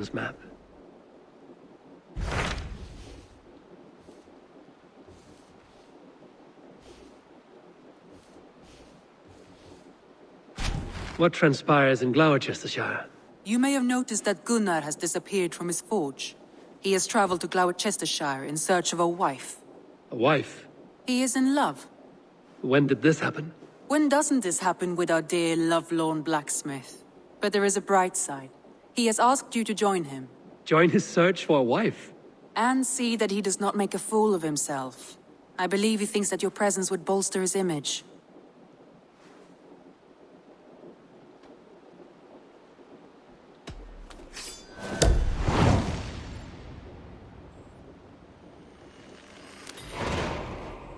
Vikings map. What transpires in Gloucestershire? You may have noticed that Gunnar has disappeared from his forge. He has traveled to Gloucestershire in search of a wife. A wife? He is in love. When did this happen? When doesn't this happen with our dear lovelorn blacksmith? But there is a bright side. He has asked you to join him. Join his search for a wife? And see that he does not make a fool of himself. I believe he thinks that your presence would bolster his image.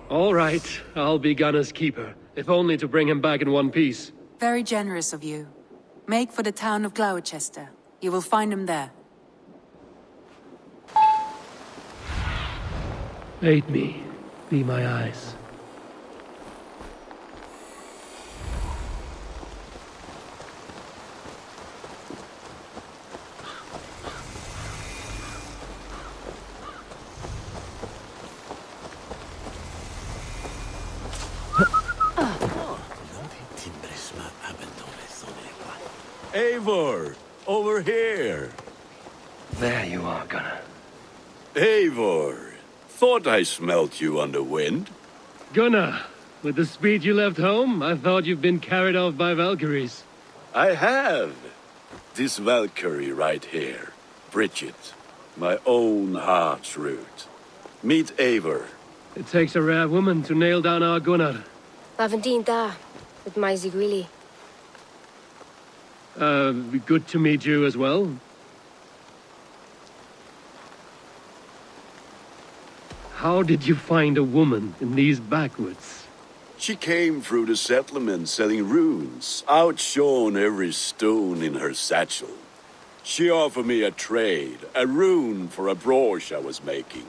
All right, I'll be Gunnar's keeper, if only to bring him back in one piece. Very generous of you. Make for the town of Gloucester. You will find him there. Aid me. Be my eyes. Eivor! Over here! There you are, Gunnar. Eivor! Thought I smelt you on the wind. Gunnar, with the speed you left home, I thought you'd been carried off by Valkyries. I have. This Valkyrie right here. Bridget. My own heart's root. Meet Eivor. It takes a rare woman to nail down our Gunnar. Lavendine da, with Maisy Greeley. Good to meet you as well. How did you find a woman in these backwoods? She came through the settlement selling runes, outshone every stone in her satchel. She offered me a trade, a rune for a brooch I was making.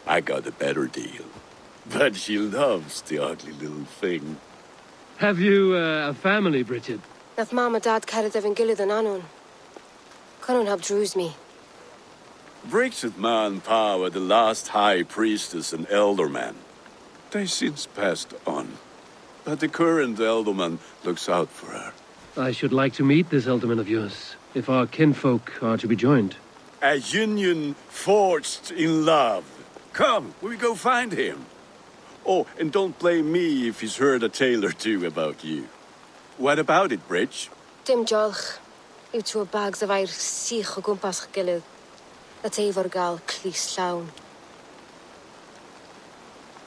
I got a better deal. But she loves the ugly little thing. Have you a family, Bridget? Nath Mama Dad carried Evan Gillid and Anon. Conan helped druise me. Bridget Man Pa were the last high priestess and elderman. They since passed on. But the current elderman looks out for her. I should like to meet this elderman of yours, if our kinfolk are to be joined. A union forged in love. Come, we go find him. Oh, and don't blame me if he's heard a tale or two about you. What about it, Bridge? Dim jolch. Yw tŵ bags of air sych o gwmpas Gillid. That Eivor gal clis llawn.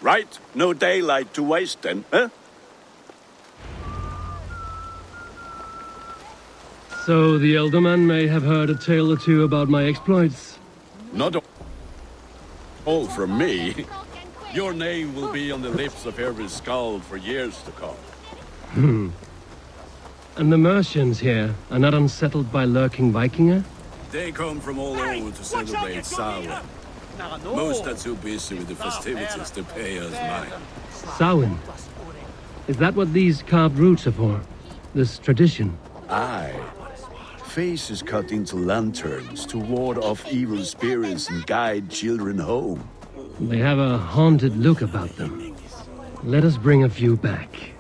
Right, no daylight to waste then, huh? So the elderman may have heard a tale or two about my exploits. Not all from me. Your name will be on the lips of every skull for years to come. And the Mercians here are not unsettled by lurking Vikinger? They come from all over to celebrate Samhain. Most are too busy with the festivities to pay us mind. Samhain? Is that what these carved roots are for? This tradition? Aye. Faces cut into lanterns to ward off evil spirits and guide children home. They have a haunted look about them. Let us bring a few back.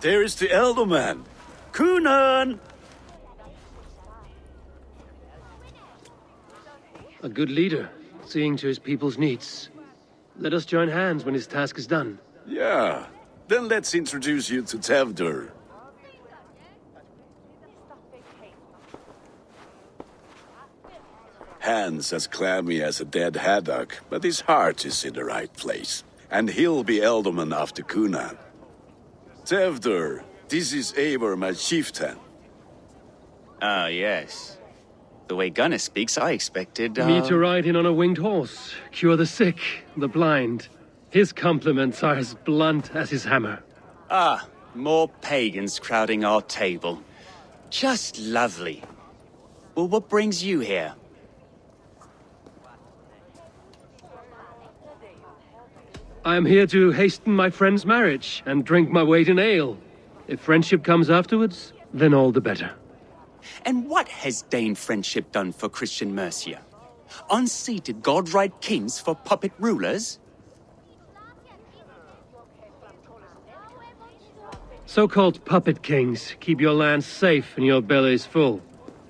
There is the elderman. Kunan! A good leader, seeing to his people's needs. Let us join hands when his task is done. Yeah. Then let's introduce you to Tevdur. Hands as clammy as a dead haddock, but his heart is in the right place. And he'll be elderman after Kunan. Tevdur, this is Eivor, my chieftain. Ah, yes. The way Gunnar speaks, I expected, Me to ride in on a winged horse, cure the sick, the blind. His compliments are as blunt as his hammer. Ah, More pagans crowding our table. Just lovely. Well, what brings you here? I am here to hasten my friend's marriage and drink my weight in ale. If friendship comes afterwards, then all the better. And what has Dane friendship done for Christian Mercia? Unseated godright kings for puppet rulers? So-called puppet kings keep your lands safe and your bellies full.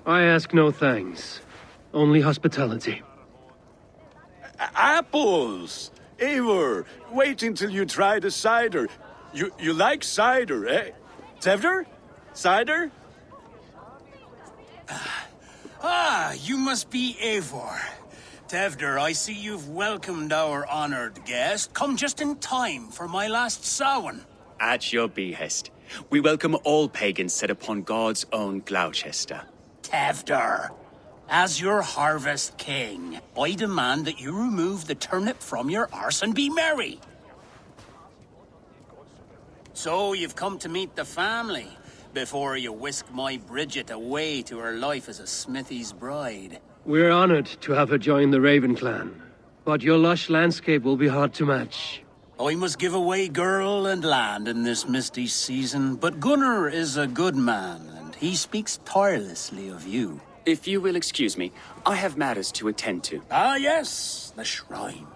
I ask no thanks, only hospitality. Apples! Eivor, wait until you try the cider. You like cider, eh? Tevder? Cider? Ah, you must be Eivor. Tevder, I see you've welcomed our honored guest. Come just in time for my last Samhain. At your behest. We welcome all pagans set upon God's own Gloucester. Tevder, as your harvest king, I demand that you remove the turnip from your arse and be merry. So you've come to meet the family before you whisk my Bridget away to her life as a smithy's bride. We're honored to have her join the Raven clan, but your lush landscape will be hard to match. I must give away girl and land in this misty season, but Gunnar is a good man, and he speaks tirelessly of you. If you will excuse me, I have matters to attend to. Ah, yes, the shrine.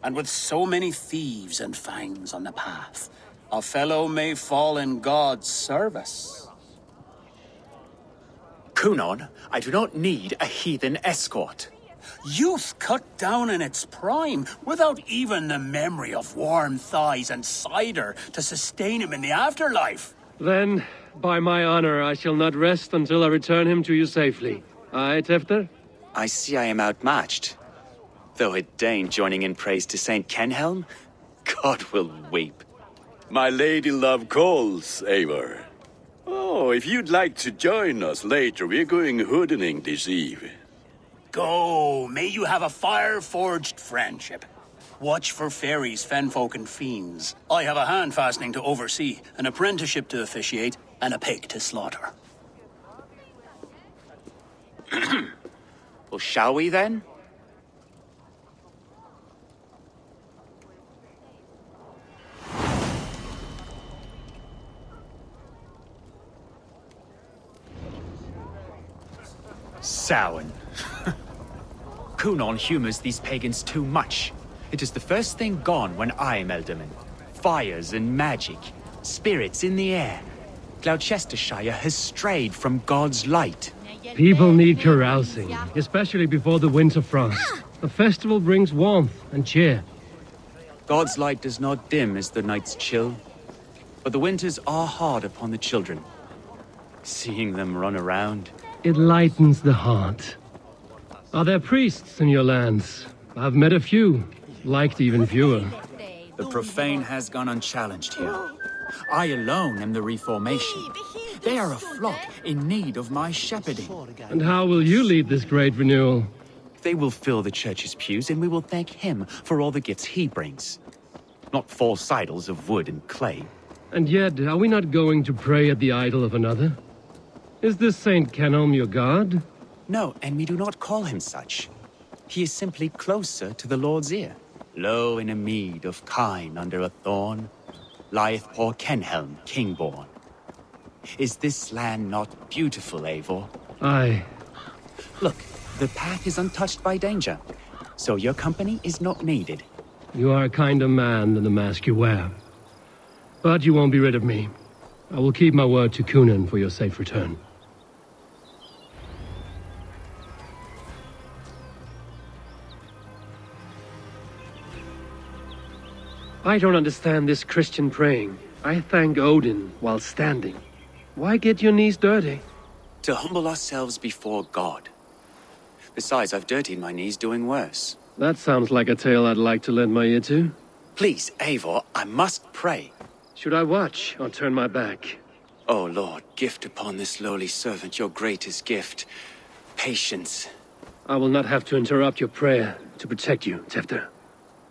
And with so many thieves and fangs on the path, a fellow may fall in God's service. Kunon, I do not need a heathen escort. Youth cut down in its prime, without even the memory of warm thighs and cider to sustain him in the afterlife. Then, by my honor, I shall not rest until I return him to you safely. Aye, Tefter? I see I am outmatched. Though a Dane joining in praise to Saint Kenhelm, God will weep. My lady love calls, Eivor. Oh, if you'd like to join us later, we're going hoodening this eve. Go, may you have a fire-forged friendship. Watch for fairies, fenfolk, and fiends. I have a hand fastening to oversee, an apprenticeship to officiate, and a pig to slaughter. Well, shall we then? Samhain. Kunon humors these pagans too much. It is the first thing gone when I am Elderman. Fires and magic, spirits in the air. Gloucestershire has strayed from God's light. People need carousing, especially before the winter frost. A festival brings warmth and cheer. God's light does not dim as the nights chill, but the winters are hard upon the children. Seeing them run around. It lightens the heart. Are there priests in your lands? I've met a few, liked even fewer. The profane has gone unchallenged here. I alone am the reformation. They are a flock in need of my shepherding. And how will you lead this great renewal? They will fill the church's pews, and we will thank him for all the gifts he brings. Not false idols of wood and clay. And yet, are we not going to pray at the idol of another? Is this Saint Kenelm your god? No, and we do not call him such. He is simply closer to the Lord's ear. Low in a mead of kine under a thorn, lieth poor Kenhelm, king-born. Is this land not beautiful, Eivor? Aye. Look, the path is untouched by danger, so your company is not needed. You are a kinder man than the mask you wear. But you won't be rid of me. I will keep my word to Kunan for your safe return. I don't understand this Christian praying. I thank Odin while standing. Why get your knees dirty? To humble ourselves before God. Besides, I've dirtied my knees doing worse. That sounds like a tale I'd like to lend my ear to. Please, Eivor, I must pray. Should I watch or turn my back? Oh Lord, gift upon this lowly servant your greatest gift. Patience. I will not have to interrupt your prayer to protect you, Tefter.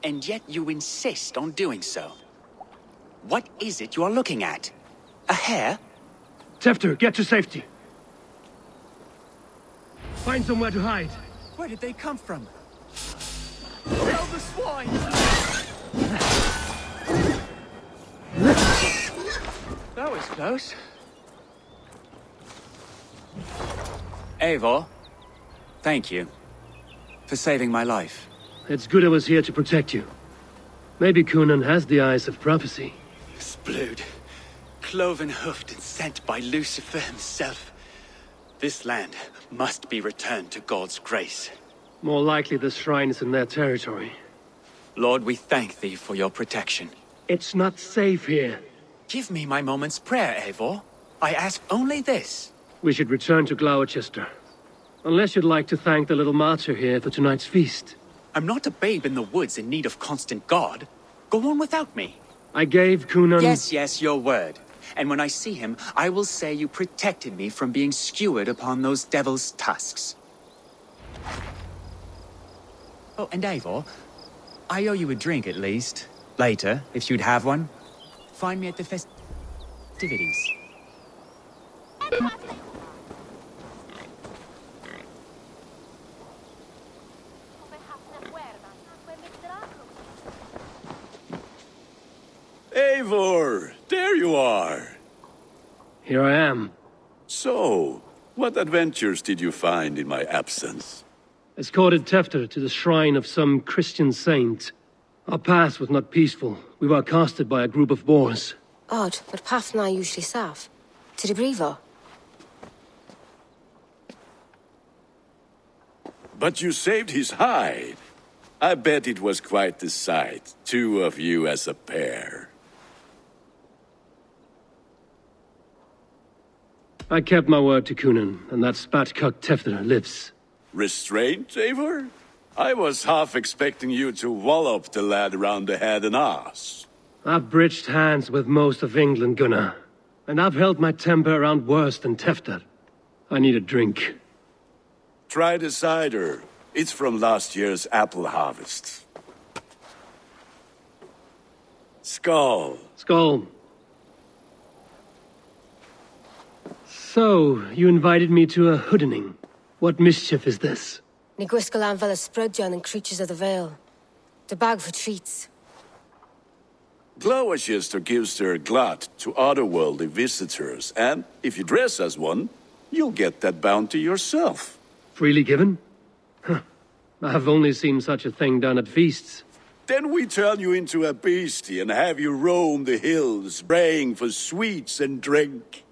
And yet you insist on doing so. What is it you are looking at? A hare? Tefter, get to safety. Find somewhere to hide. Where did they come from? Kill the swine! That was close. Eivor, thank you for saving my life. It's good I was here to protect you. Maybe Cunan has the eyes of prophecy. This blood, cloven-hoofed and sent by Lucifer himself. This land must be returned to God's grace. More likely the shrine is in their territory. Lord, we thank thee for your protection. It's not safe here. Give me my moment's prayer, Eivor. I ask only this. We should return to Gloucester. Unless you'd like to thank the little martyr here for tonight's feast. I'm not a babe in the woods in need of constant guard. Go on without me. I gave Cunan... Yes, your word. And when I see him, I will say you protected me from being skewered upon those devil's tusks. Oh, and Eivor, I owe you a drink at least. Later, if you'd have one. Find me at the festivities. Eivor, there you are. Here I am. So, what adventures did you find in my absence? Escorted Tefter to the shrine of some Christian saint. Our path was not peaceful. We were accosted by a group of boars. Odd, but path na usually safe. To the brievo. But you saved his hide. I bet it was quite the sight, two of you as a pair. I kept my word to Cunan, and that spatcock Tefter lives. Restraint, Eivor? I was half expecting you to wallop the lad around the head and ass. I've bridged hands with most of England, Gunnar. And I've held my temper around worse than Tefter. I need a drink. Try the cider. It's from last year's apple harvest. Skull. Skull. So, you invited me to a hoodening. What mischief is this? Ni gwisgal an fel ysbrydion and creatures of the Vale. The bag for treats. Gloucester gives their glut to otherworldly visitors, and if you dress as one, you'll get that bounty yourself. Freely given? Huh. I've only seen such a thing done at feasts. Then we turn you into a beastie and have you roam the hills, praying for sweets and drink.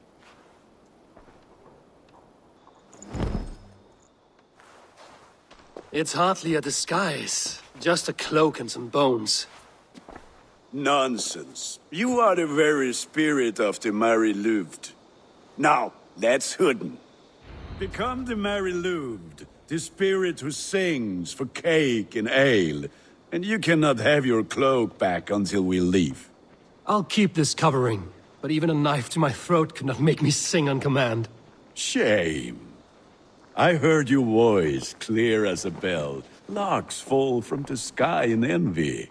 It's hardly a disguise. Just a cloak and some bones. Nonsense. You are the very spirit of the Mary-Louved. Now, let's hooden. Become the Mary-Louved, the spirit who sings for cake and ale, and you cannot have your cloak back until we leave. I'll keep this covering, but even a knife to my throat could not make me sing on command. Shame. I heard your voice clear as a bell. Larks fall from the sky in envy.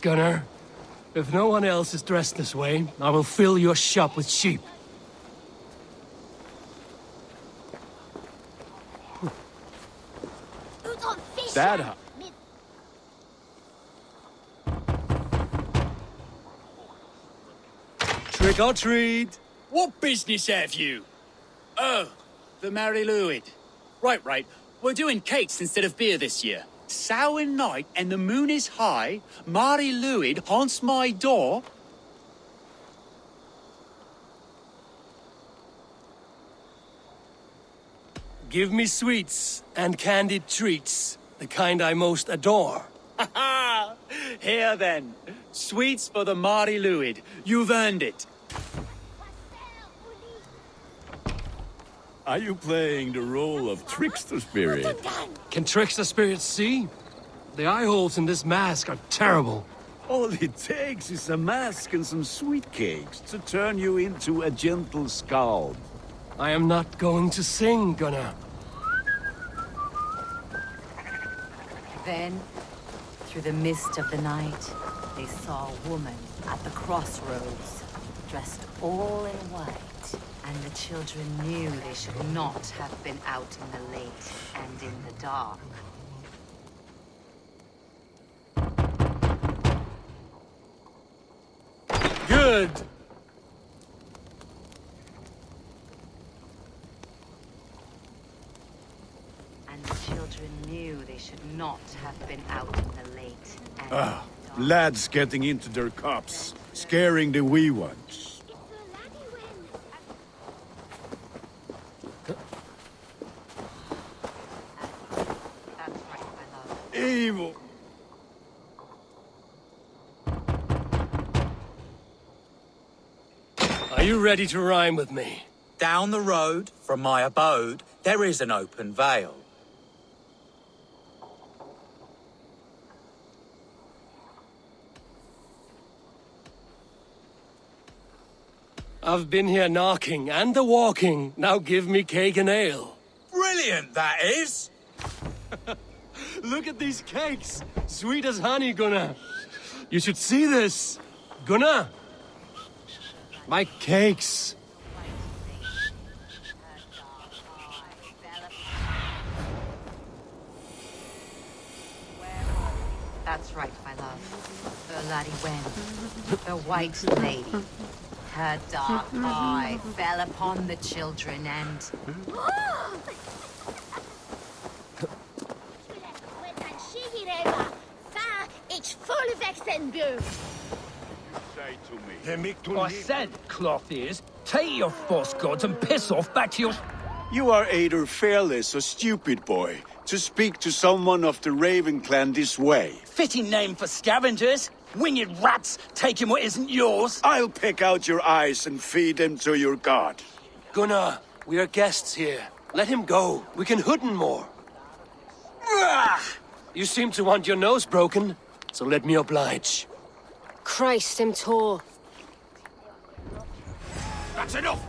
Gunnar, if no one else is dressed this way, I will fill your shop with sheep. That... Trick or treat! What business have you? Oh, the Mary Louid. Right. We're doing cakes instead of beer this year. Samhain night and the moon is high. Mary Louid haunts my door. Give me sweets and candied treats, the kind I most adore. Ha ha! Here then. Sweets for the Mary Louid. You've earned it. Are you playing the role of trickster spirit? Can trickster spirits see? The eye holes in this mask are terrible. All it takes is a mask and some sweet cakes to turn you into a gentle skald. I am not going to sing, Gunnar. Then, through the mist of the night, they saw a woman at the crossroads, dressed all in white, and the children knew they should not have been out in the late and in the dark. Good! And the children knew they should not have been out in the late and in the dark. Lads getting into their cups, scaring the wee ones. That's right, my love. Evil. Are you ready to rhyme with me? Down the road from my abode, there is an open vale. I've been here knocking and a-walking. Now give me cake and ale. Brilliant, that is! Look at these cakes! Sweet as honey, Gunnar. You should see this. Gunnar! My cakes. That's right, my love. The laddie Wen, the white lady. Her dark eye fell upon the children and... Say to me. I said, cloth ears, take your false gods and piss off back to your... You are either fearless or stupid, boy, to speak to someone of the Raven clan this way. Fitting name for scavengers. Winged rats taking what isn't yours. I'll pick out your eyes and feed them to your god. Gunnar, we are guests here. Let him go. We can hoot him more. You seem to want your nose broken, so let me oblige. Christ, him tall. That's enough!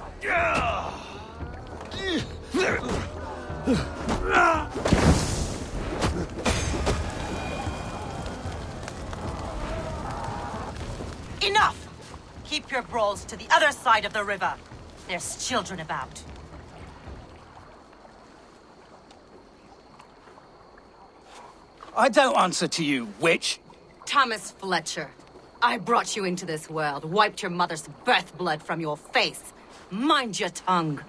Enough! Keep your brawls to the other side of the river. There's children about. I don't answer to you, witch. Thomas Fletcher, I brought you into this world, wiped your mother's birth blood from your face. Mind your tongue.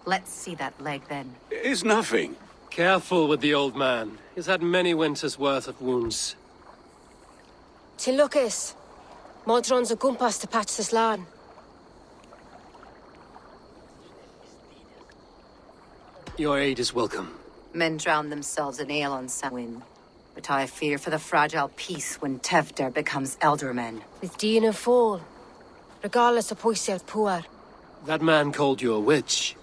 Let's see that leg, then. It's nothing. Careful with the old man. He's had many winters' worth of wounds. Tilukis. Modron's a gumpas to patch this land. Your aid is welcome. Men drown themselves in ale on Samhain. But I fear for the fragile peace when Tevder becomes eldermen. With Dean and fall. Regardless of Poisiat Puar. That man called you a witch.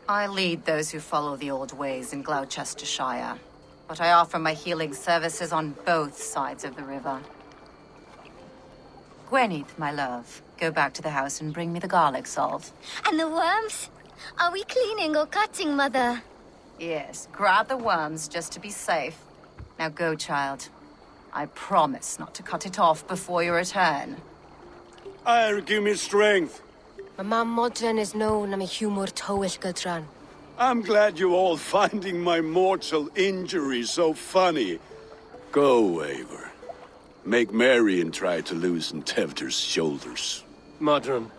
I lead those who follow the old ways in Gloucestershire. But I offer my healing services on both sides of the river. Gweneth, my love, go back to the house and bring me the garlic salt. And the worms? Are we cleaning or cutting, Mother? Yes, grab the worms just to be safe. Now go, child. I promise not to cut it off before your return. Give me strength. My mam Modron is known am a humor towill gadran. I'm glad you all finding my mortal injury so funny. Go, Eivor. Make merry and try to loosen Tevder's shoulders. Modron,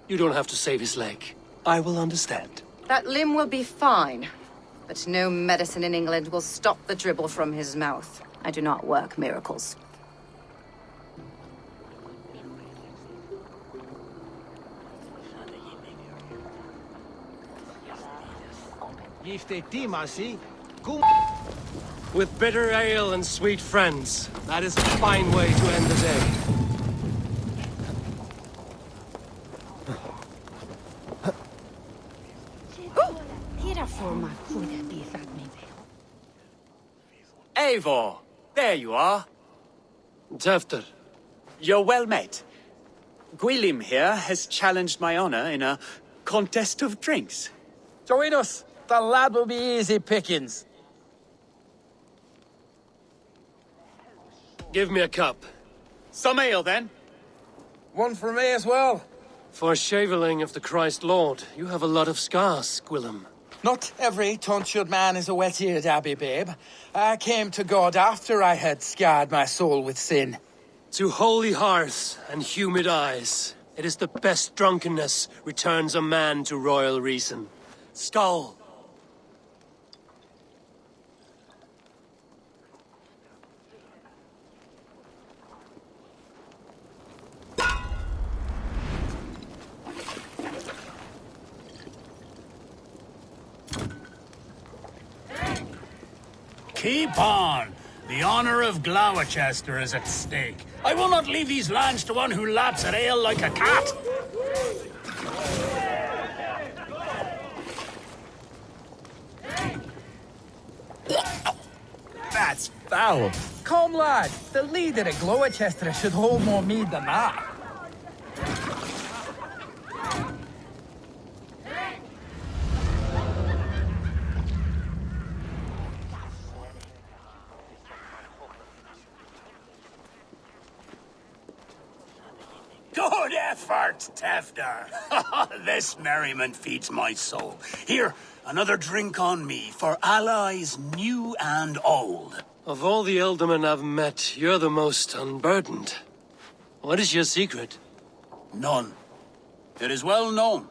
you don't have to save his leg. I will understand. That limb will be fine. But no medicine in England will stop the dribble from his mouth. I do not work miracles. With bitter ale and sweet friends, that is a fine way to end the day. Eivor, there you are. Tefter, You're well met. Gwilym here has challenged my honor in a contest of drinks. Join us. The lad will be easy pickings. give me a cup. Some ale, then. One for me as well. For shaveling of the Christ Lord, you have a lot of scars, Gwillem. Not every tonsured man is a wet-eared abbey, babe. I came to God after I had scarred my soul with sin. To holy hearths and humid eyes, it is the best drunkenness returns a man to royal reason. Skull! Keep on! The honor of Gloucester is at stake. I will not leave these lands to one who laps at ale like a cat. That's foul. Come, lad. The leader of Gloucester should hold more mead than that. Good effort, Tefter. This merriment feeds my soul. Here, another drink on me for allies new and old. Of all the Ealdormen I've met, you're the most unburdened. What is your secret? None. It is well known.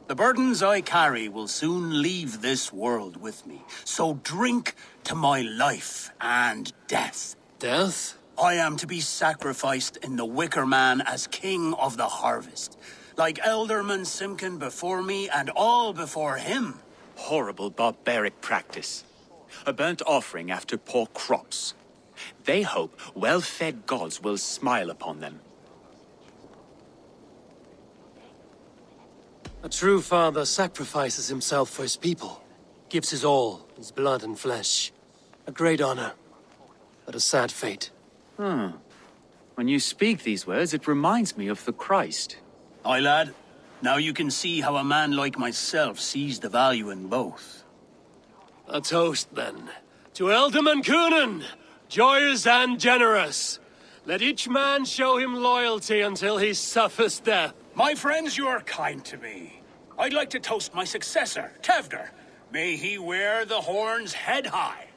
The burdens I carry will soon leave this world with me. So drink to my life and death. Death? I am to be sacrificed in the Wicker Man as king of the harvest. Like Elderman Simkin before me and all before him. Horrible barbaric practice. A burnt offering after poor crops. They hope well-fed gods will smile upon them. A true father sacrifices himself for his people. Gives his all, his blood and flesh. A great honor, but a sad fate. When you speak these words, it reminds me of the Christ. Aye, lad. Now you can see how a man like myself sees the value in both. A toast, then. To Ealdorman Coonan, joyous and generous. Let each man show him loyalty until he suffers death. My friends, you are kind to me. I'd like to toast my successor, Tevder. May he wear the horns head high.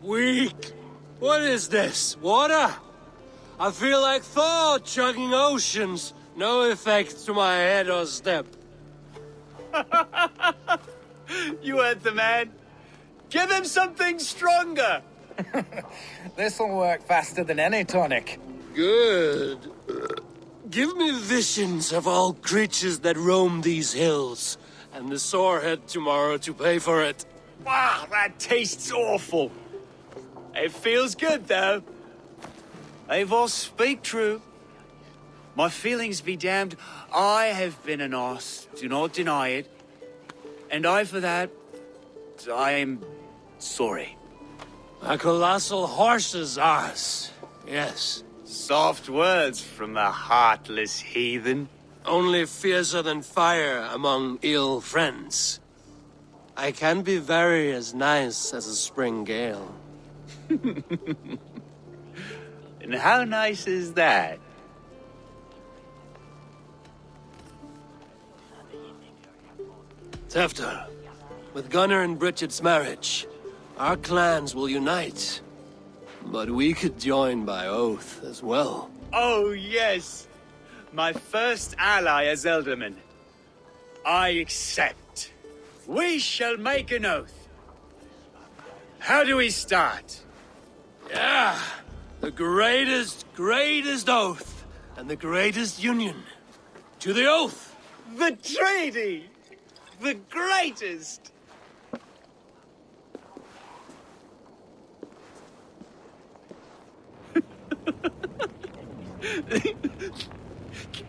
Weak! What is this? Water? I feel like Thor chugging oceans. No effect to my head or step. You heard the man. Give him something stronger. This'll work faster than any tonic. Good. Give me visions of all creatures that roam these hills, and the sorehead tomorrow to pay for it. Wow, that tastes awful. It feels good, though. Eivor, speak true. My feelings be damned. I have been an arse, do not deny it. And I, for that, I am sorry. A colossal horse's arse, yes. Soft words from the heartless heathen. Only fiercer than fire among ill friends. I can be very as nice as a spring gale. And how nice is that? Tefter, with Gunnar and Bridget's marriage, our clans will unite. But we could join by oath as well. Oh, yes. My first ally as Ealdorman. I accept. We shall make an oath. How do we start? Yeah, the greatest oath, and the greatest union. To the oath! The treaty! The greatest!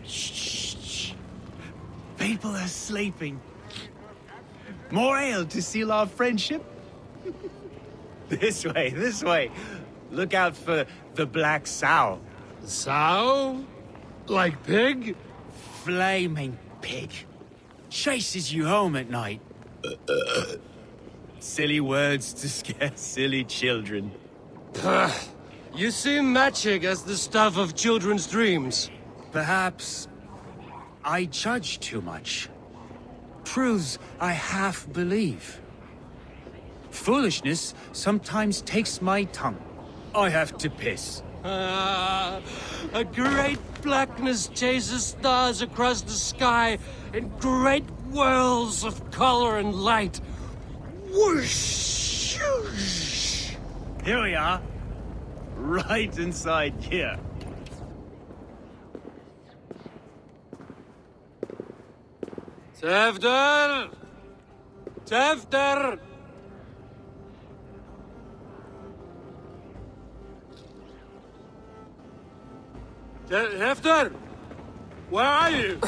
Shh. People are sleeping. More ale to seal our friendship? This way, this way. Look out for the black sow. Sow? Like pig? Flaming pig. Chases you home at night. Silly words to scare silly children. You see magic as the stuff of children's dreams. Perhaps I judge too much. Truths I half believe. Foolishness sometimes takes my tongue. I have to piss. A great blackness chases stars across the sky in great whirls of color and light. Whoosh! Shoosh. Here we are. Right inside here. Tevder! Tevder! Tevder! Where are you?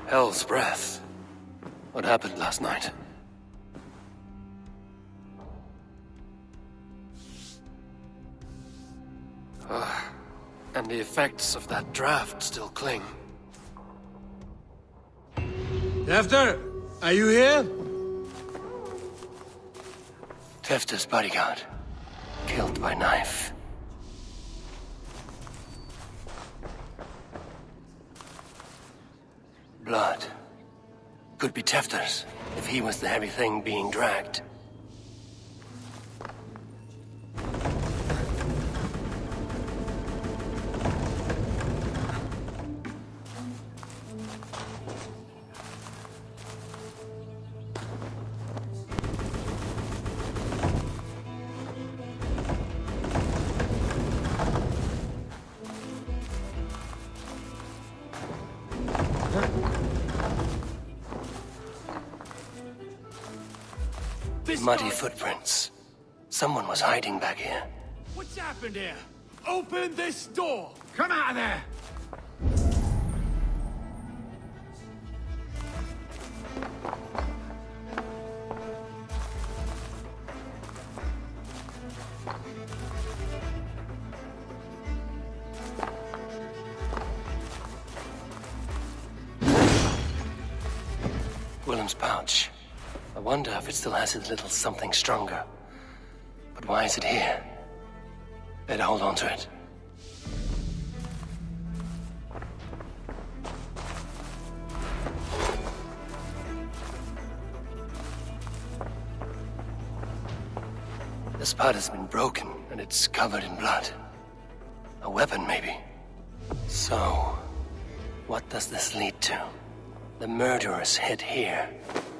Hell's breath. What happened last night? And the effects of that draft still cling. Tefter, are you here? Tefter's bodyguard. Killed by knife. Blood. Could be Tefter's, if he was the heavy thing being dragged. Muddy footprints. Someone was hiding back here. What's happened here? Open this door! Come out of there! Willem's pouch. I wonder if it still has a little something stronger. But why is it here? Better hold on to it. This part has been broken, and it's covered in blood. A weapon, maybe. So, what does this lead to? The murderers hid here,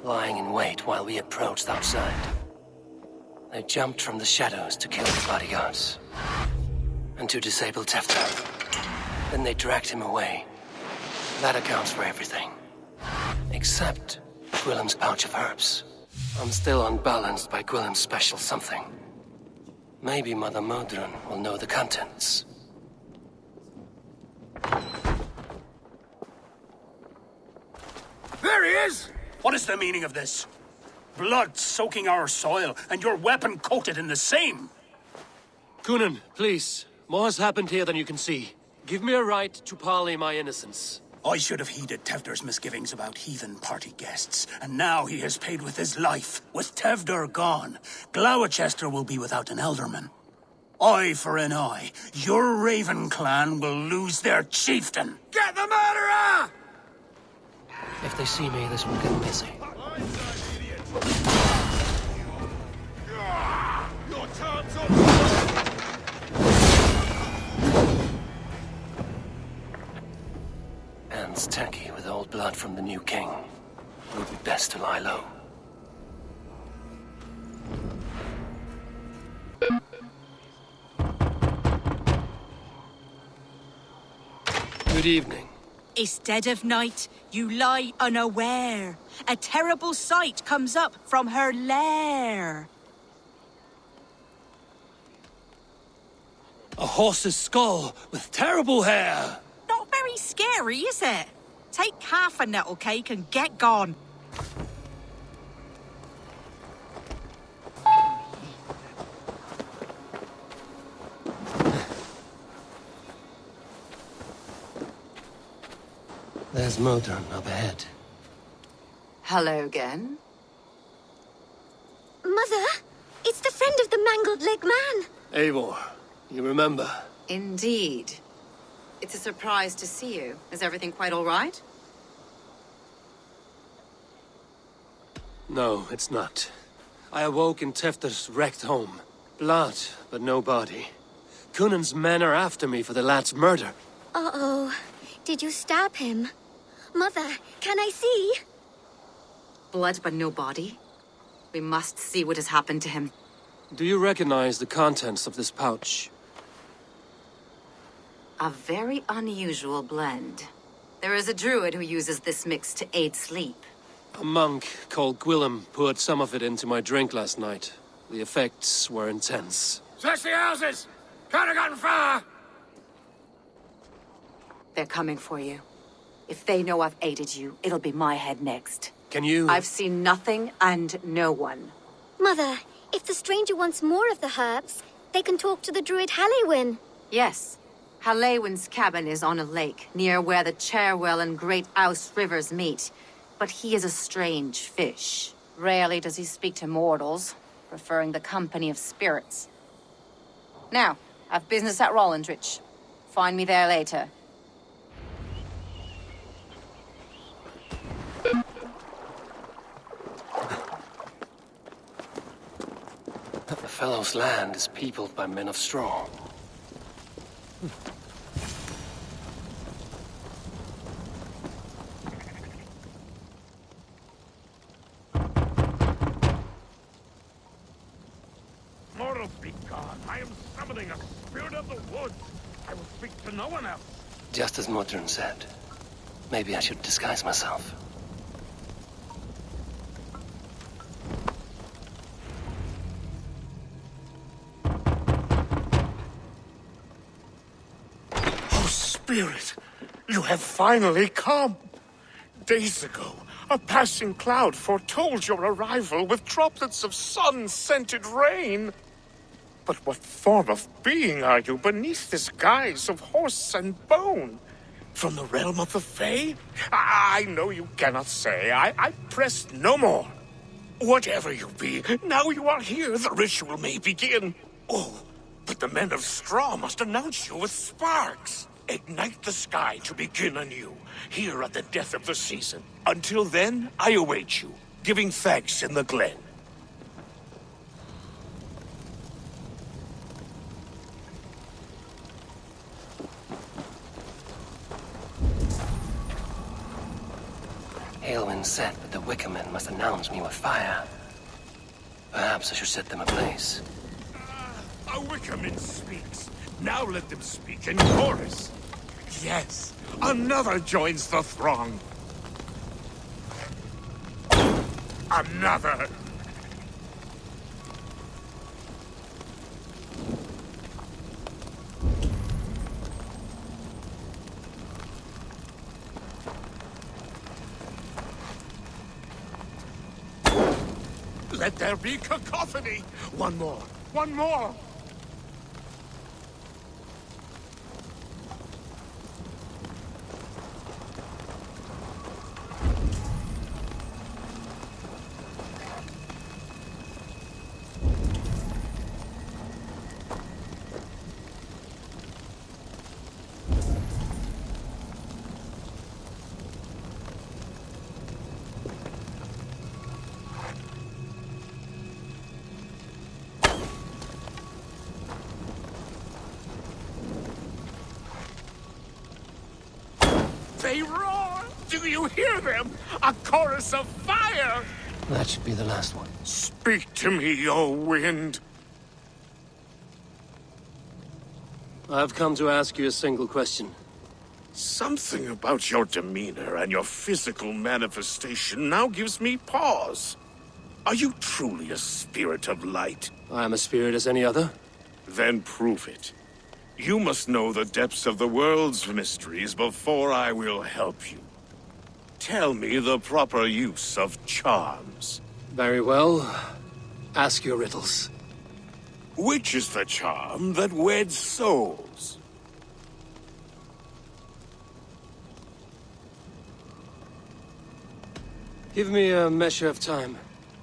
lying in wait while we approached outside. They jumped from the shadows to kill the bodyguards. And to disable Tefter. Then they dragged him away. That accounts for everything. Except Gwillem's pouch of herbs. I'm still unbalanced by Gwillem's special something. Maybe Mother Modron will know the contents. There he is! What is the meaning of this? Blood soaking our soil, and your weapon coated in the same! Coonan, please. More has happened here than you can see. Give me a right to parley my innocence. I should have heeded Tevder's misgivings about heathen party guests, and now he has paid with his life. With Tevder gone, Gloucester will be without an elderman. Eye for an eye. Your Raven clan will lose their chieftain. Get the murderer! If they see me, this will get messy. Your time's up! Hands tacky with old blood from the new king. It would be best to lie low. Good evening. Instead of night, you lie unaware. A terrible sight comes up from her lair. A horse's skull with terrible hair. Not very scary, is it? Take half a nettle cake and get gone. There's Modern up ahead. Hello again. Mother, it's the friend of the mangled leg man. Eivor, you remember? Indeed. It's a surprise to see you. Is everything quite all right? No, it's not. I awoke in Tefter's wrecked home. Blood, but no body. Cunan's men are after me for the lad's murder. Uh-oh. Did you stab him? Mother, can I see? Blood but no body? We must see what has happened to him. Do you recognize the contents of this pouch? A very unusual blend. There is a druid who uses this mix to aid sleep. A monk called Gwillem poured some of it into my drink last night. The effects were intense. Search the houses! Can't have gotten far! They're coming for you. If they know I've aided you, it'll be my head next. Can you... I've seen nothing and no one. Mother, if the stranger wants more of the herbs, they can talk to the druid Halewyn. Yes. Halewyn's cabin is on a lake, near where the Cherwell and Great Ouse rivers meet. But he is a strange fish. Rarely does he speak to mortals, preferring the company of spirits. Now, I've business at Rollindrich. Find me there later. The fellow's land is peopled by men of straw. Mortals be gone. I am summoning a spirit of the woods. I will speak to no one else. Just as Modern said. Maybe I should disguise myself. Spirit, you have finally come. Days ago, a passing cloud foretold your arrival with droplets of sun-scented rain. But what form of being are you beneath this guise of horse and bone? From the realm of the Fae? I know you cannot say. I press no more. Whatever you be, now you are here, the ritual may begin. Oh, but the men of straw must announce you with sparks. Ignite the sky to begin anew, here at the death of the season. Until then, I await you, giving thanks in the glen. Halewyn said that the Wickermen must announce me with fire. Perhaps I should set them ablaze. A Wickerman speaks. Now let them speak in chorus. Yes, another joins the throng. Another. Let there be cacophony. One more. One more. Do you hear them? A chorus of fire! That should be the last one. Speak to me, O wind. I've come to ask you a single question. Something about your demeanor and your physical manifestation now gives me pause. Are you truly a spirit of light? I am a spirit as any other. Then prove it. You must know the depths of the world's mysteries before I will help you. Tell me the proper use of charms. Very well. Ask your riddles. Which is the charm that weds souls? Give me a measure of time.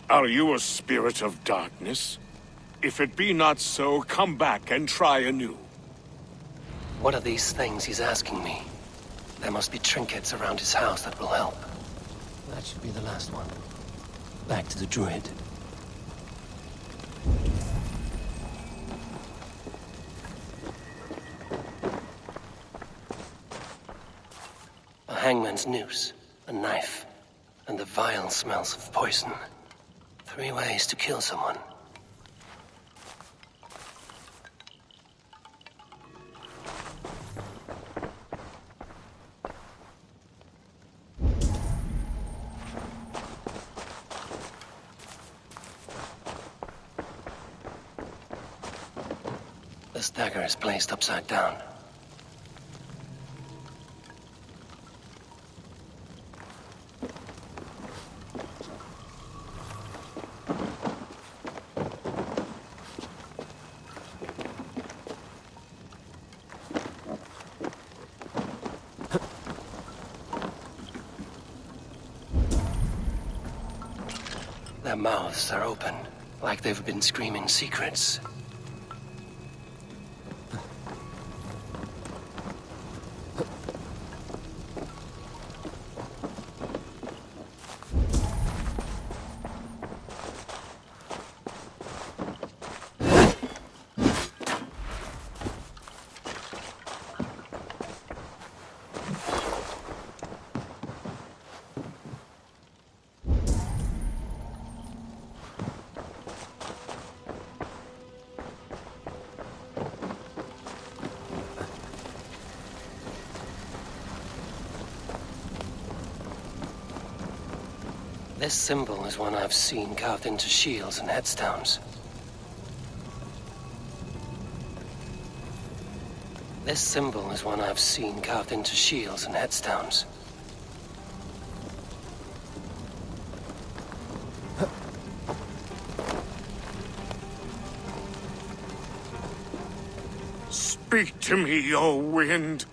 Are you a spirit of darkness? If it be not so, come back and try anew. What are these things he's asking me? There must be trinkets around his house that will help. That should be the last one. Back to the druid. A hangman's noose, a knife, and the vile smells of poison. 3 ways to kill someone. This dagger is placed upside down. Their mouths are open, like they've been screaming secrets. This symbol is one I've seen carved into shields and headstones. This symbol is one I've seen carved into shields and headstones. Speak to me, O wind.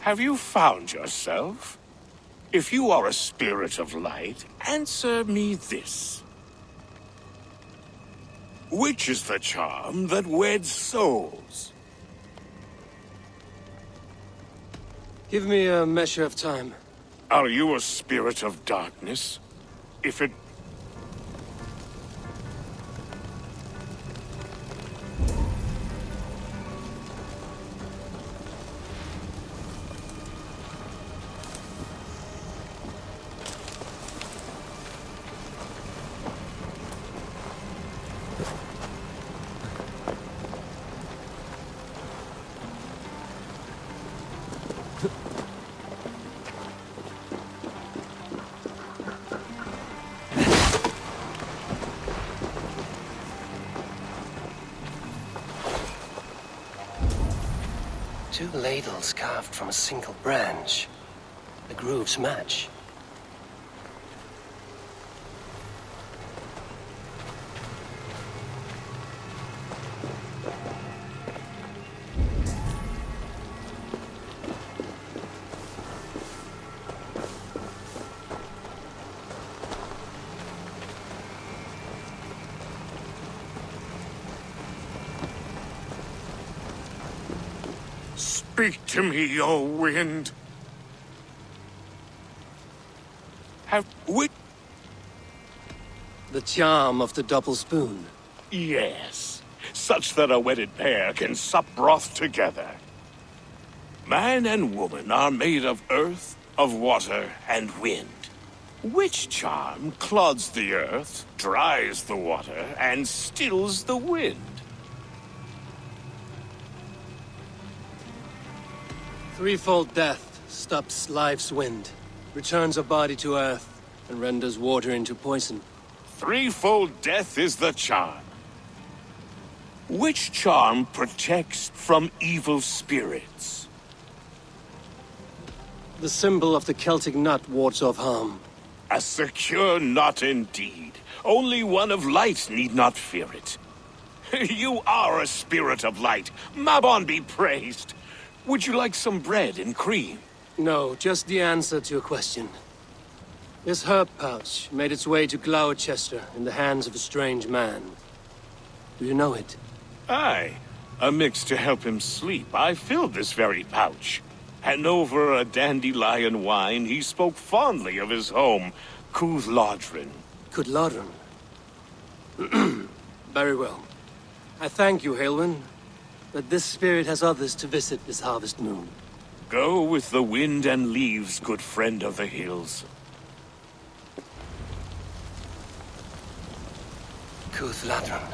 Have you found yourself? If you are a spirit of light, answer me this. Which is the charm that weds souls? Give me a measure of time. Are you a spirit of darkness? If it... Two ladles carved from a single branch. The grooves match. Speak to me, O wind. Have we... The charm of the double spoon. Yes. Such that a wedded pair can sup broth together. Man and woman are made of earth, of water, and wind. Which charm clods the earth, dries the water, and stills the wind? Threefold death stops life's wind, returns a body to earth, and renders water into poison. Threefold death is the charm. Which charm protects from evil spirits? The symbol of the Celtic nut wards off harm. A secure knot indeed. Only one of light need not fear it. You are a spirit of light. Mabon be praised. Would you like some bread and cream? No, just the answer to a question. This herb pouch made its way to Gloucester in the hands of a strange man. Do you know it? Aye. Amidst to help him sleep, I filled this very pouch. And over a dandelion wine, he spoke fondly of his home, Cúthládrin. Cúthládrin? Very well. I thank you, Haelwyn, but this spirit has others to visit this harvest moon. Go with the wind and leaves, good friend of the hills. Cúthládrin.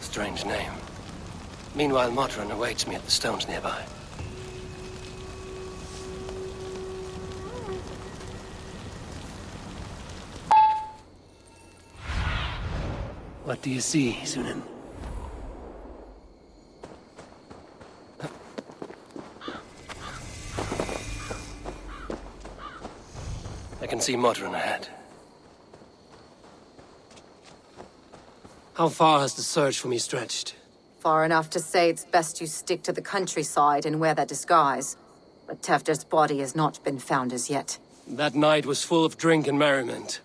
Strange name. Meanwhile, Modron awaits me at the stones nearby. What do you see, Sunan? I can see Modron ahead. How far has the search for me stretched? Far enough to say it's best you stick to the countryside and wear that disguise. But Tefder's body has not been found as yet. That night was full of drink and merriment.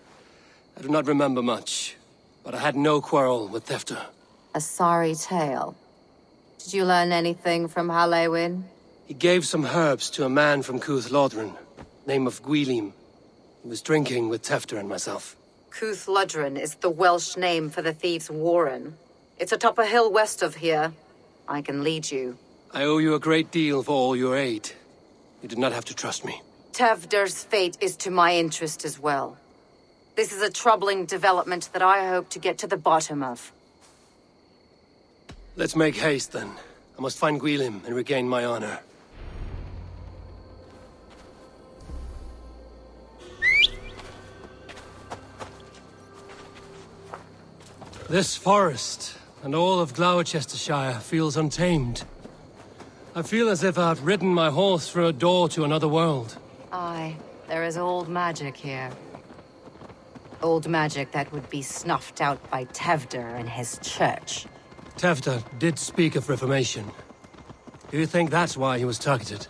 I do not remember much, but I had no quarrel with Tefder. A sorry tale. Did you learn anything from Halewyn? He gave some herbs to a man from Cúthládrin, name of Gwylim. He was drinking with Tefder and myself. Cúthládrin is the Welsh name for the thieves' warren. It's atop a hill west of here. I can lead you. I owe you a great deal for all your aid. You did not have to trust me. Tefder's fate is to my interest as well. This is a troubling development that I hope to get to the bottom of. Let's make haste, then. I must find Gwylim and regain my honor. This forest, and all of Gloucestershire, feels untamed. I feel as if I've ridden my horse through a door to another world. Aye, there is old magic here. Old magic that would be snuffed out by Tefder and his church. Tefder did speak of reformation. Do you think that's why he was targeted?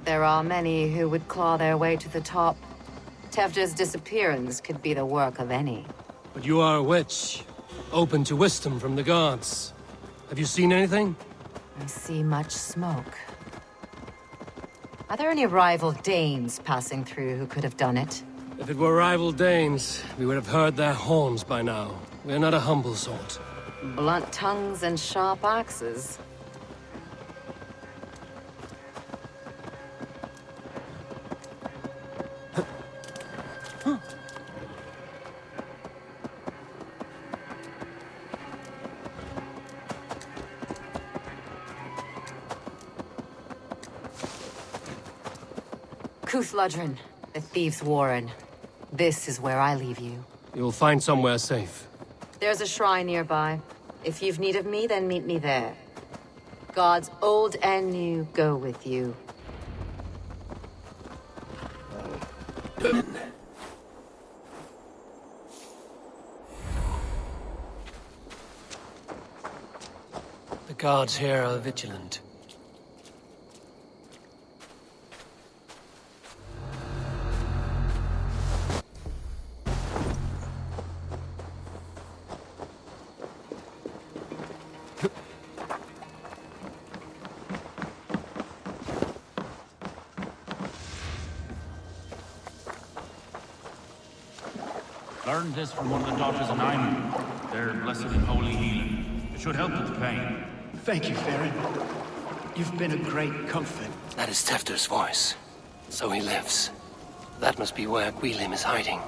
There are many who would claw their way to the top. Tefder's disappearance could be the work of any. But you are a witch, open to wisdom from the gods. Have you seen anything? I see much smoke. Are there any rival Danes passing through who could have done it? If it were rival Danes, we would have heard their horns by now. We are not a humble sort. Blunt tongues and sharp axes. Cúthládrin, the thieves' warren. This is where I leave you. You'll find somewhere safe. There's a shrine nearby. If you've need of me, then meet me there. Gods old and new go with you. The guards here are vigilant. Learned this from one of the daughters of Nyman. They're blessed in holy healing. It should help with the pain. Thank you, Farron. You've been a great comfort. That is Tefter's voice. So he lives. That must be where Gwilym is hiding.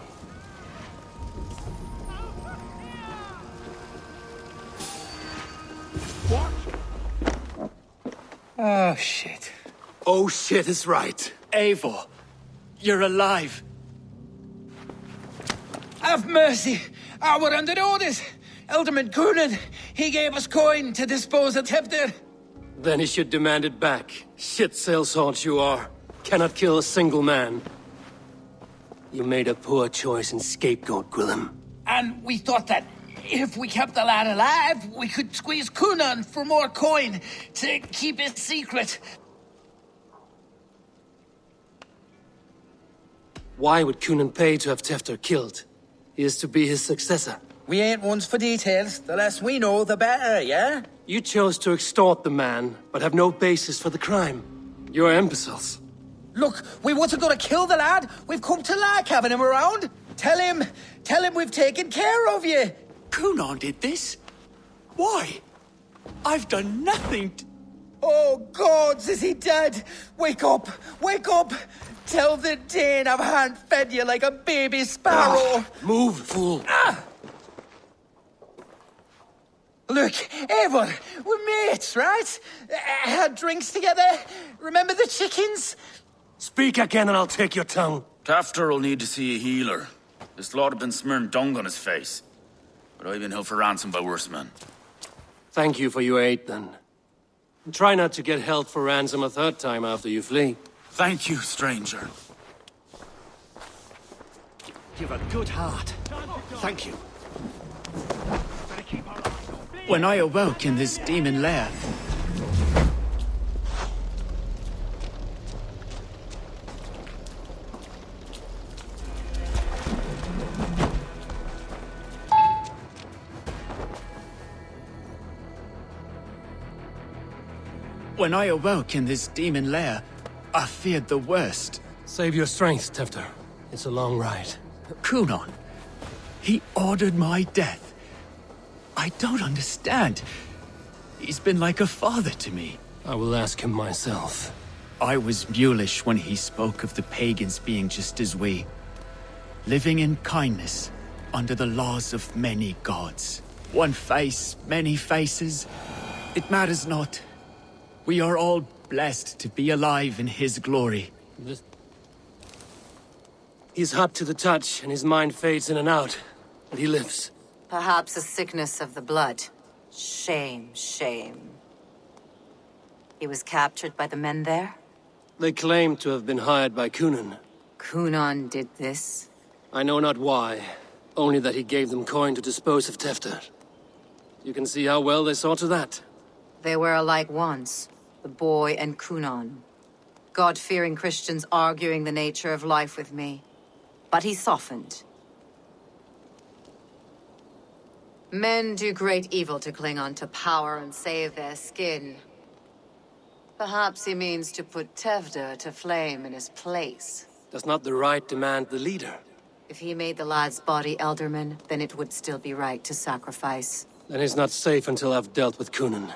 Oh, shit. Oh shit is right. Eivor, you're alive. Have mercy! We're under orders! Alderman Coonan, he gave us coin to dispose of Tefter. Then he should demand it back. Shit sellsword you are. Cannot kill a single man. You made a poor choice in scapegoat, Gwilym. And we thought that if we kept the lad alive, we could squeeze Coonan for more coin to keep it secret. Why would Coonan pay to have Tefter killed? He is to be his successor. We ain't ones for details. The less we know, the better, yeah? You chose to extort the man, but have no basis for the crime. You're imbeciles. Look, we wasn't gonna kill the lad. We've come to like having him around. Tell him we've taken care of you. Coonan did this? Why? I've done nothing Oh, gods, is he dead? Wake up! Wake up! Tell the Dane I've hand-fed you like a baby sparrow! Move, fool! Look, Eivor, we're mates, right? Had drinks together. Remember the chickens? Speak again and I'll take your tongue. Tefter will need to see a healer. This lord have been smearing dung on his face. But I've been held for ransom by worse men. Thank you for your aid, then. Try not to get held for ransom a third time after you flee. Thank you, stranger. You've a good heart. Thank you. When I awoke in this demon lair, I feared the worst. Save your strength, Tefter. It's a long ride. Coonan, he ordered my death. I don't understand. He's been like a father to me. I will ask him myself. I was mulish when he spoke of the pagans being just as we. Living in kindness, under the laws of many gods. One face, many faces. It matters not. We are all blessed to be alive in his glory. He's hot to the touch, and his mind fades in and out. But he lives. Perhaps a sickness of the blood. Shame, shame. He was captured by the men there? They claim to have been hired by Coonan. Coonan did this? I know not why. Only that he gave them coin to dispose of Tefter. You can see how well they saw to that. They were alike once. The boy and Coonan. God-fearing Christians arguing the nature of life with me. But he softened. Men do great evil to cling on to power and save their skin. Perhaps he means to put Tefter to flame in his place. Does not the right demand the leader? If he made the lad's body Elderman, then it would still be right to sacrifice. Then he's not safe until I've dealt with Coonan.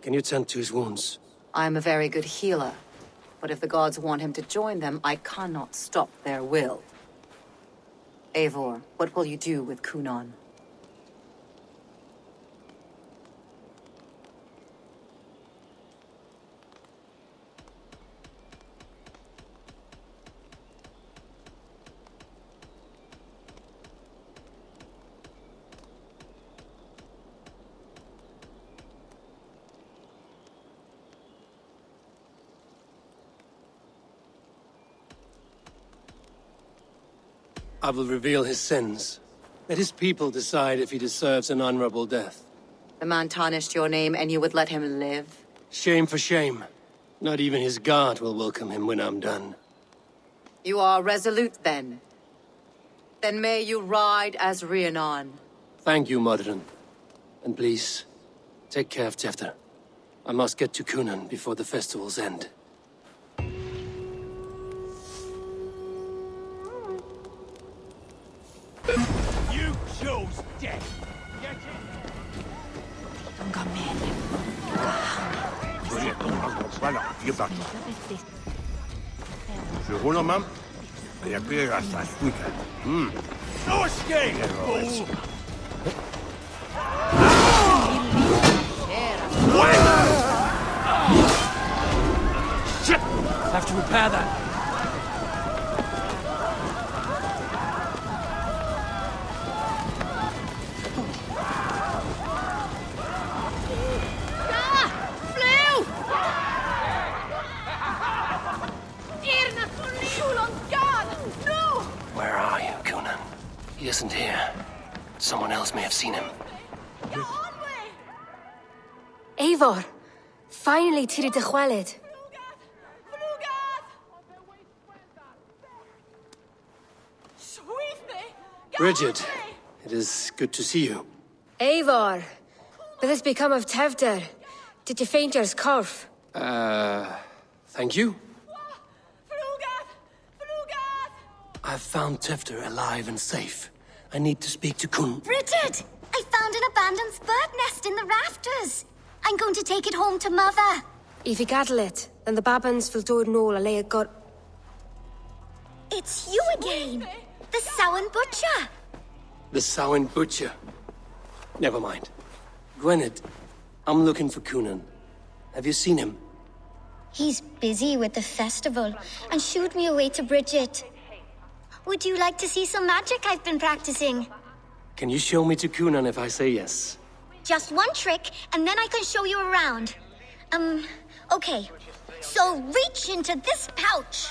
Can you tend to his wounds? I am a very good healer. But if the gods want him to join them, I cannot stop their will. Eivor, what will you do with Coonan? I will reveal his sins. Let his people decide if he deserves an honorable death. The man tarnished your name and you would let him live? Shame for shame. Not even his guard will welcome him when I'm done. You are resolute, then. Then may you ride as Rhiannon. Thank you, Modern. And please, take care of Tefter. I must get to Coonan before the festival's end. You chose death. Get it? Voilà, il est parti. Je roule en main. Et après, à ça, No escape, fool! Shit! Have to repair that. Where are you, Conan? He isn't here. Someone else may have seen him. Eivor! Finally, tiri de chwaled. Bridget, it is good to see you. Eivor! What has become of Tevder? Did you faint your scarf? Thank you. I've found Tefter alive and safe. I need to speak to Kun. Bridget! I found an abandoned bird nest in the rafters. I'm going to take it home to Mother. If you gather it, then the Babans will do it all. I got. It's you again! The Samhain Butcher! The Samhain Butcher. Never mind. Gwynedd, I'm looking for Conan. Have you seen him? He's busy with the festival and shooed me away to Bridget. Would you like to see some magic I've been practicing? Can you show me to Conan if I say yes? Just one trick, and then I can show you around. Okay. So reach into this pouch.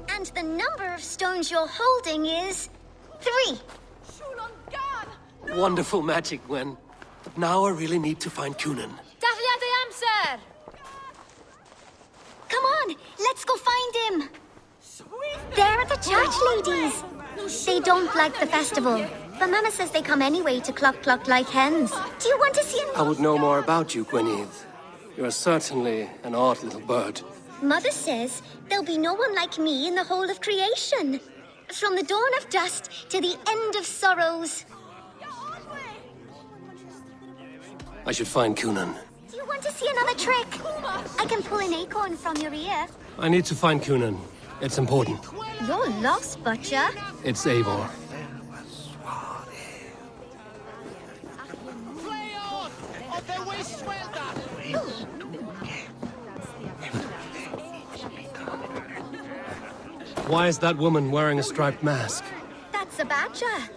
And the number of stones you're holding is 3. Wonderful magic, Gwen. But now I really need to find Conan. Amser! Come on, let's go find him. There are the church ladies. They don't like the festival, but Mama says they come anyway to cluck like hens. Do you want to see him? I would know more about you, Gwynedd. You are certainly an odd little bird. Mother says there'll be no one like me in the whole of creation. From the dawn of dust to the end of sorrows. I should find Conan. Do you want to see another trick? I can pull an acorn from your ear. I need to find Conan. It's important. You're lost, Butcher. It's Eivor. Why is that woman wearing a striped mask? That's a badger.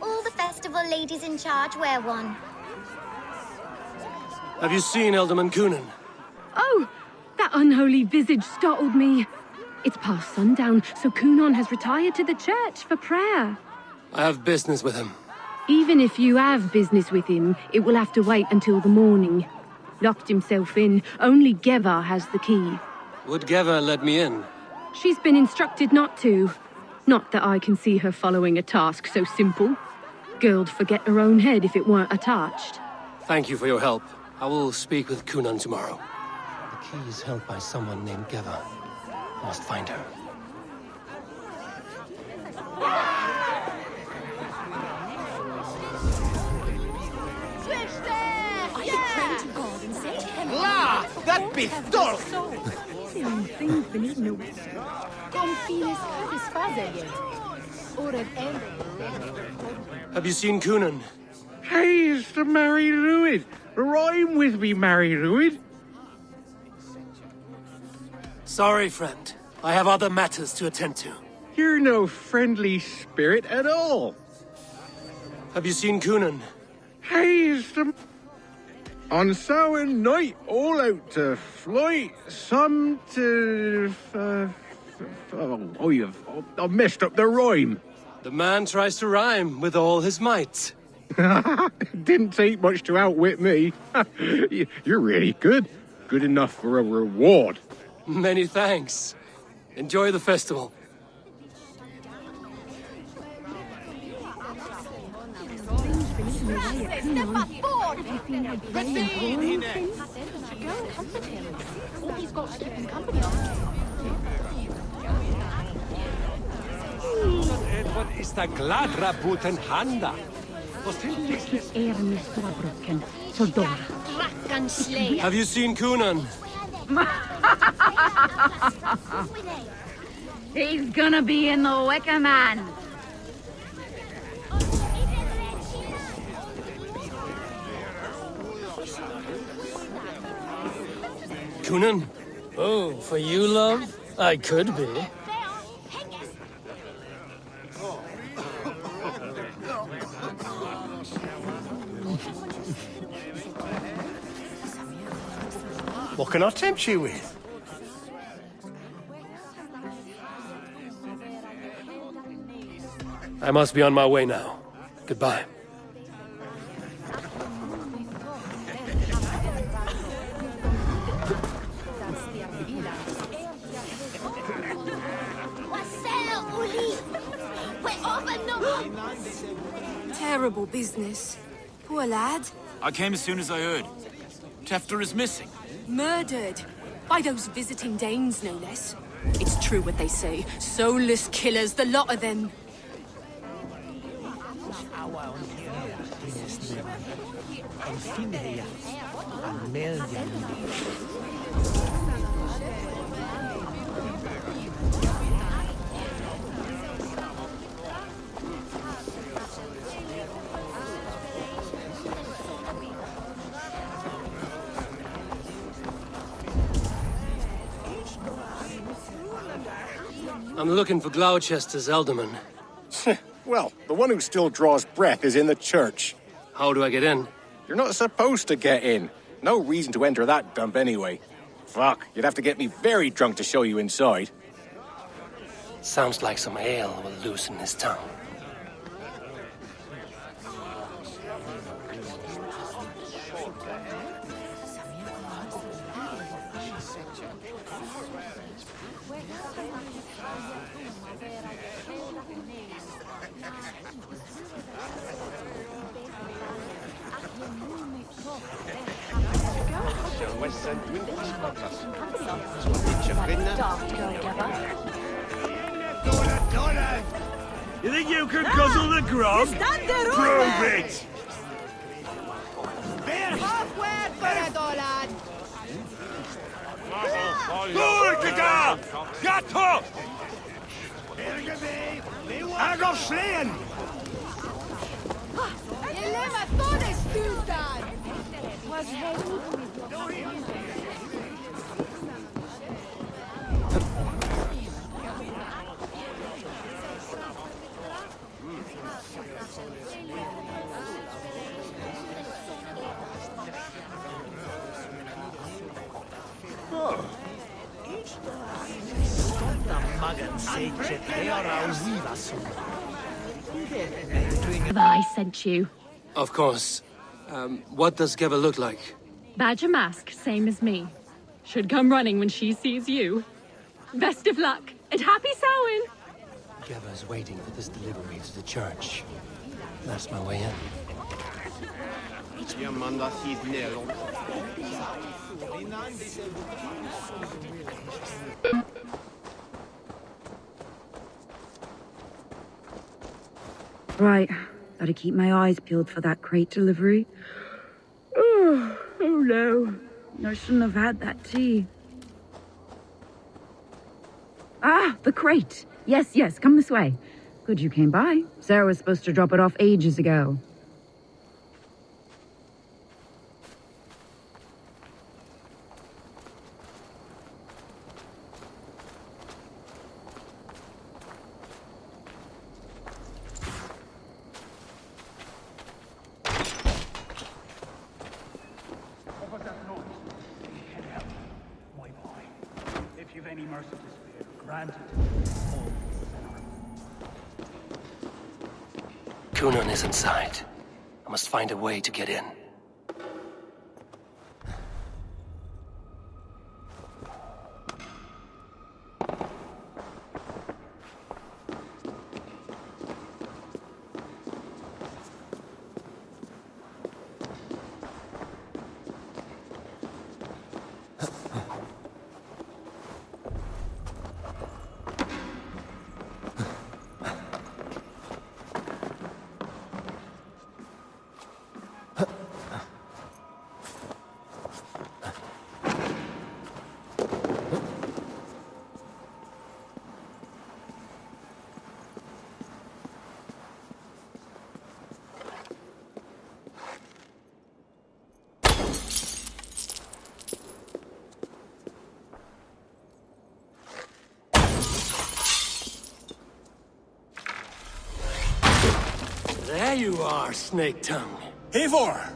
All the festival ladies in charge wear one. Have you seen Elderman Conan? Oh, that unholy visage startled me. It's past sundown, so Conan has retired to the church for prayer. I have business with him. Even if you have business with him, it will have to wait until the morning. Locked himself in. Only Geva has the key. Would Geva let me in? She's been instructed not to. Not that I can see her following a task so simple. Girl'd forget her own head if it weren't attached. Thank you for your help. I will speak with Conan tomorrow. The key is held by someone named Geva. I must find her. La! That pistol! Have you seen Conan? Hey, it's the Mary Ruid. Rhyme with me, Mary Ruid. Sorry, friend. I have other matters to attend to. You're no friendly spirit at all. Have you seen Conan? Hey, it's the... On Samhain night, all out to flight, some to... I've messed up the rhyme. The man tries to rhyme with all his might. Didn't take much to outwit me. You're really good. Good enough for a reward. Many thanks. Enjoy the festival. Mista gladra buten handa. Have you seen Kunan? He's gonna be in the Wicker Man. Kunan? Oh, for you, love? I could be. What can I tempt you with? I must be on my way now. Goodbye. Terrible business. Poor lad. I came as soon as I heard. Tefter is missing. Murdered. By those visiting Danes, no less. It's true what they say. Soulless killers, the lot of them. I'm looking for Gloucester's Elderman. Well, the one who still draws breath is in the church. How do I get in? You're not supposed to get in. No reason to enter that dump anyway. Fuck, you'd have to get me very drunk to show you inside. Sounds like some ale will loosen his tongue. You think you could guzzle the grog? Prove it! Gorgida! Gatto! Agor Schleen! I sent you. Of course. What does Geva look like? Badger mask, same as me. Should come running when she sees you. Best of luck, and happy Samhain! Geva's waiting for this delivery to the church. That's my way in. Right, gotta keep my eyes peeled for that crate delivery. Oh no, I shouldn't have had that tea. Ah, the crate! Yes, come this way. Good you came by. Sarah was supposed to drop it off ages ago. If you've any mercy to spare, grant it. Kunan is inside. I must find a way to get in. There you are, Snake Tongue. Eivor!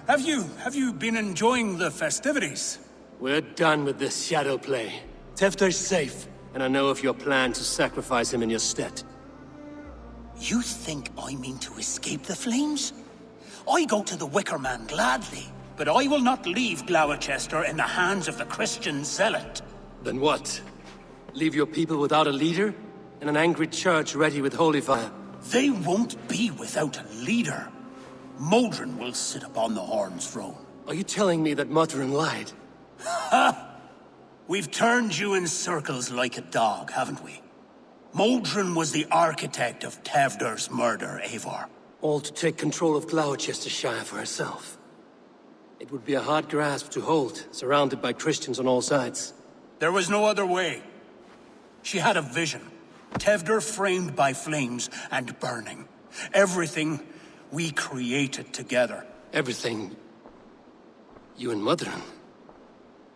Have you been enjoying the festivities? We're done with this shadow play. Tefter's safe, and I know of your plan to sacrifice him in your stead. You think I mean to escape the flames? I go to the Wicker Man gladly, but I will not leave Gloucester in the hands of the Christian zealot. Then what? Leave your people without a leader? And an angry church ready with holy fire? They won't be without a leader. Modron will sit upon the Horn's throne. Are you telling me that Modron lied? Ha! We've turned you in circles like a dog, haven't we? Modron was the architect of Tewdwr's murder, Eivor. All to take control of Gloucestershire for herself. It would be a hard grasp to hold, surrounded by Christians on all sides. There was no other way. She had a vision. Tewdwr framed by flames and burning. Everything we created together. Everything? You and Modron?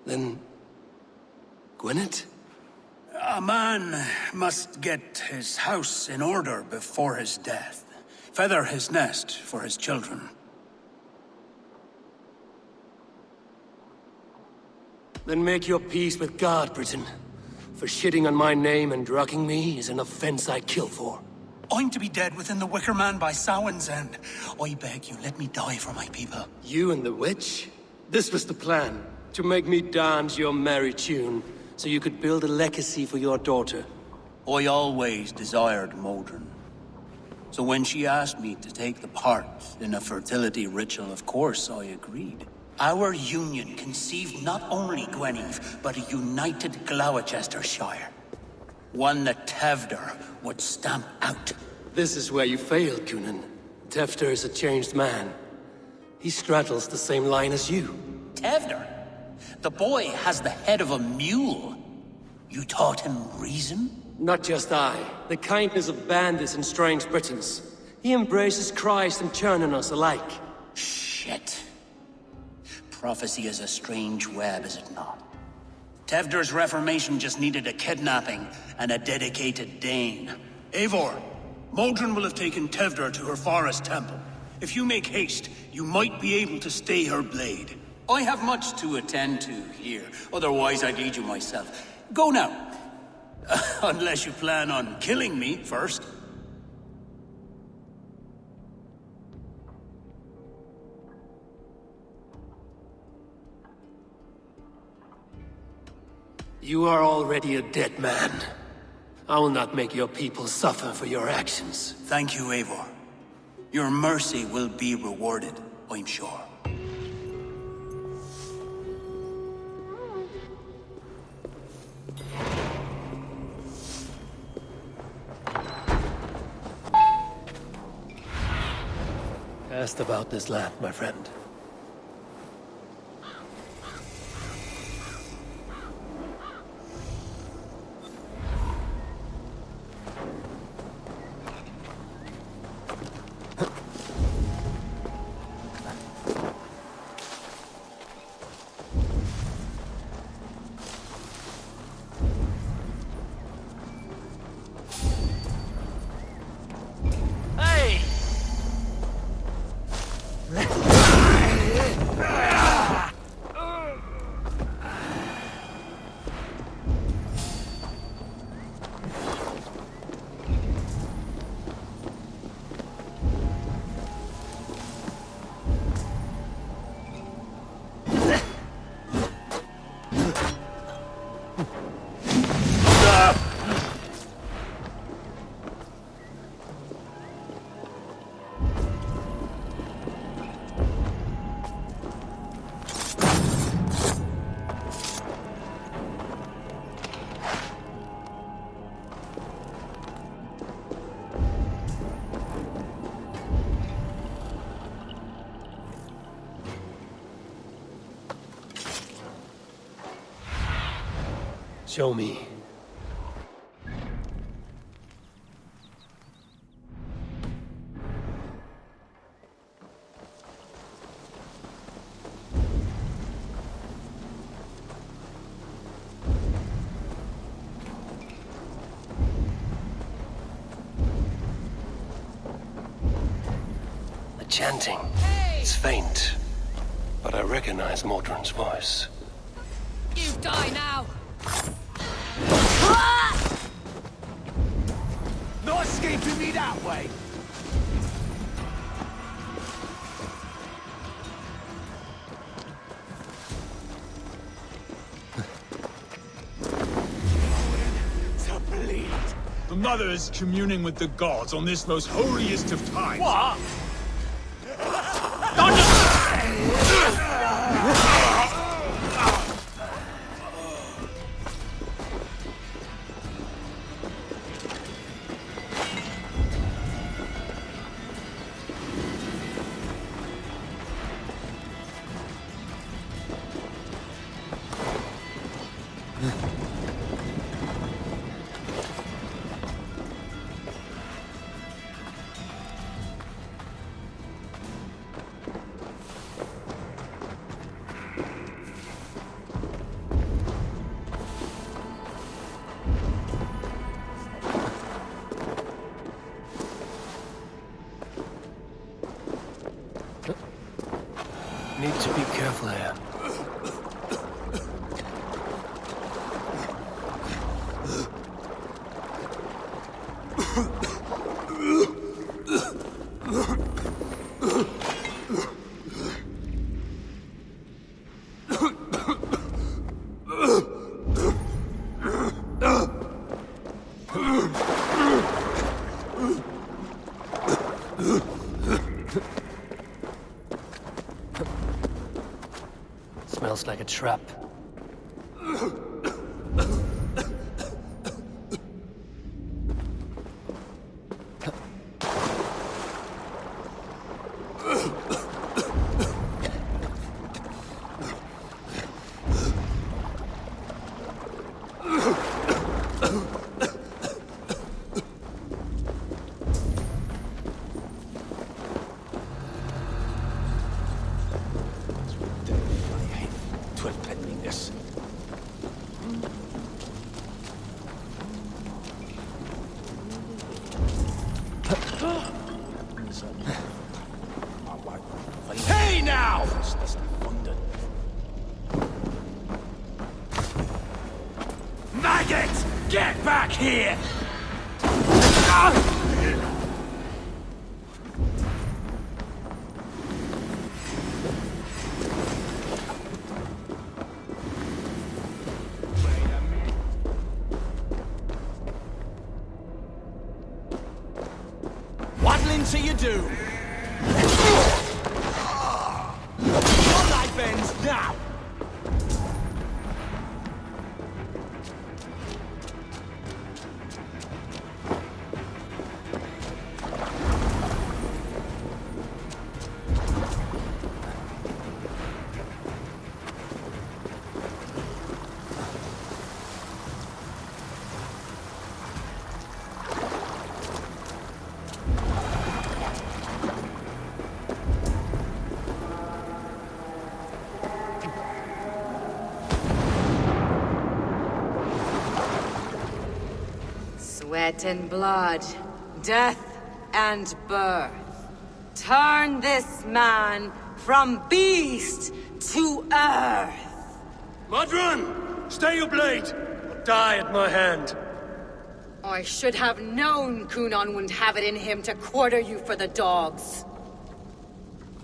Then... Gwynedd? A man must get his house in order before his death. Feather his nest for his children. Then make your peace with God, Britain. For shitting on my name and drugging me is an offense I kill for. I'm to be dead within the Wicker Man by Samhain's end. I beg you, let me die for my people. You and the witch? This was the plan. To make me dance your merry tune, so you could build a legacy for your daughter. I always desired Modron. So when she asked me to take the part in a fertility ritual, of course I agreed. Our union conceived not only Gwynedd, but a united Gloucestershire. One that Tewdwr would stamp out. This is where you failed, Cunan. Tewdwr is a changed man. He straddles the same line as you. Tewdwr? The boy has the head of a mule. You taught him reason? Not just I. The kindness of bandits and strange Britons. He embraces Christ and churn on us alike. Shit. Prophecy is a strange web, is it not? Tewdwr's reformation just needed a kidnapping and a dedicated Dane. Eivor, Modron will have taken Tewdwr to her forest temple. If you make haste, you might be able to stay her blade. I have much to attend to here, otherwise I'd lead you myself. Go now. Unless you plan on killing me first. You are already a dead man. I will not make your people suffer for your actions. Thank you, Eivor. Your mercy will be rewarded, I'm sure. Asked about this land, my friend. Show me. chanting. It's faint, but I recognize Mordrin's voice. You die now! Not escaping me that way! To bleed. The Mother is communing with the gods on this most holiest of times. What? Need to be careful here. Smells like a trap. Hey now! Maggot! Get back here! Waddling till you do. Your life ends now! Sweat and blood, death and birth. Turn this man from beast to earth. Modron! Stay your blade! Or die at my hand. I should have known Kunon wouldn't have it in him to quarter you for the dogs.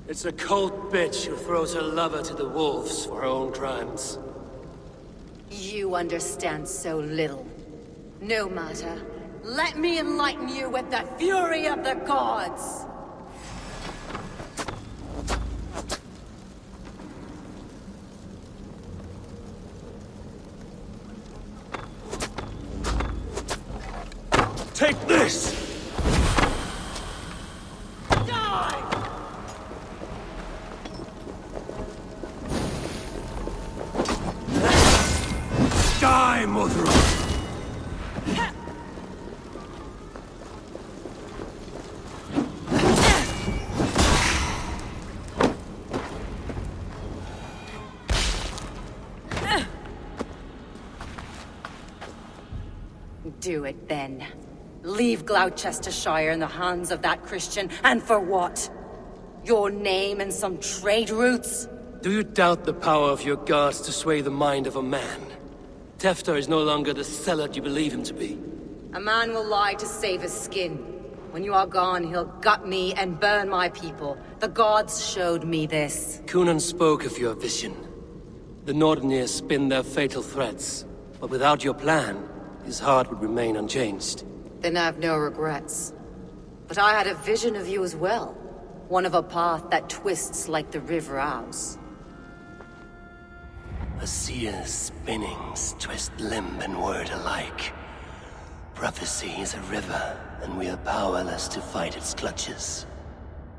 It's a cold bitch who throws her lover to the wolves for her own crimes. You understand so little. No matter. Let me enlighten you with the fury of the gods! Take this! Die! Die, Modron! Do it then. Leave Gloucestershire in the hands of that Christian, and for what? Your name and some trade routes? Do you doubt the power of your gods to sway the mind of a man? Teftar is no longer the zealot you believe him to be. A man will lie to save his skin. When you are gone, he'll gut me and burn my people. The gods showed me this. Cunan spoke of your vision. The Nordenir spin their fatal threats, but without your plan, his heart would remain unchanged. Then I have no regrets. But I had a vision of you as well. One of a path that twists like the river Ouse. A seer's spinnings twist limb and word alike. Prophecy is a river, and we are powerless to fight its clutches.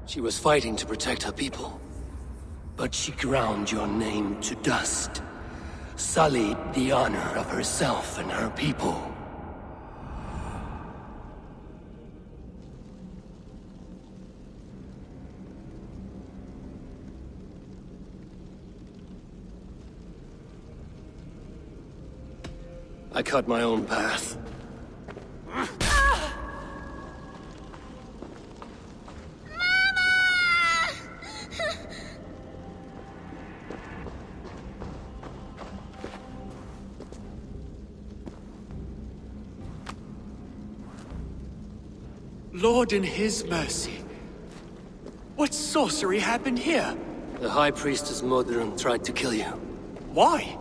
She was fighting to protect her people, but she ground your name to dust, sullied the honor of herself and her people. I cut my own path. Lord in his mercy. What sorcery happened here? The High Priestess Modron tried to kill you. Why?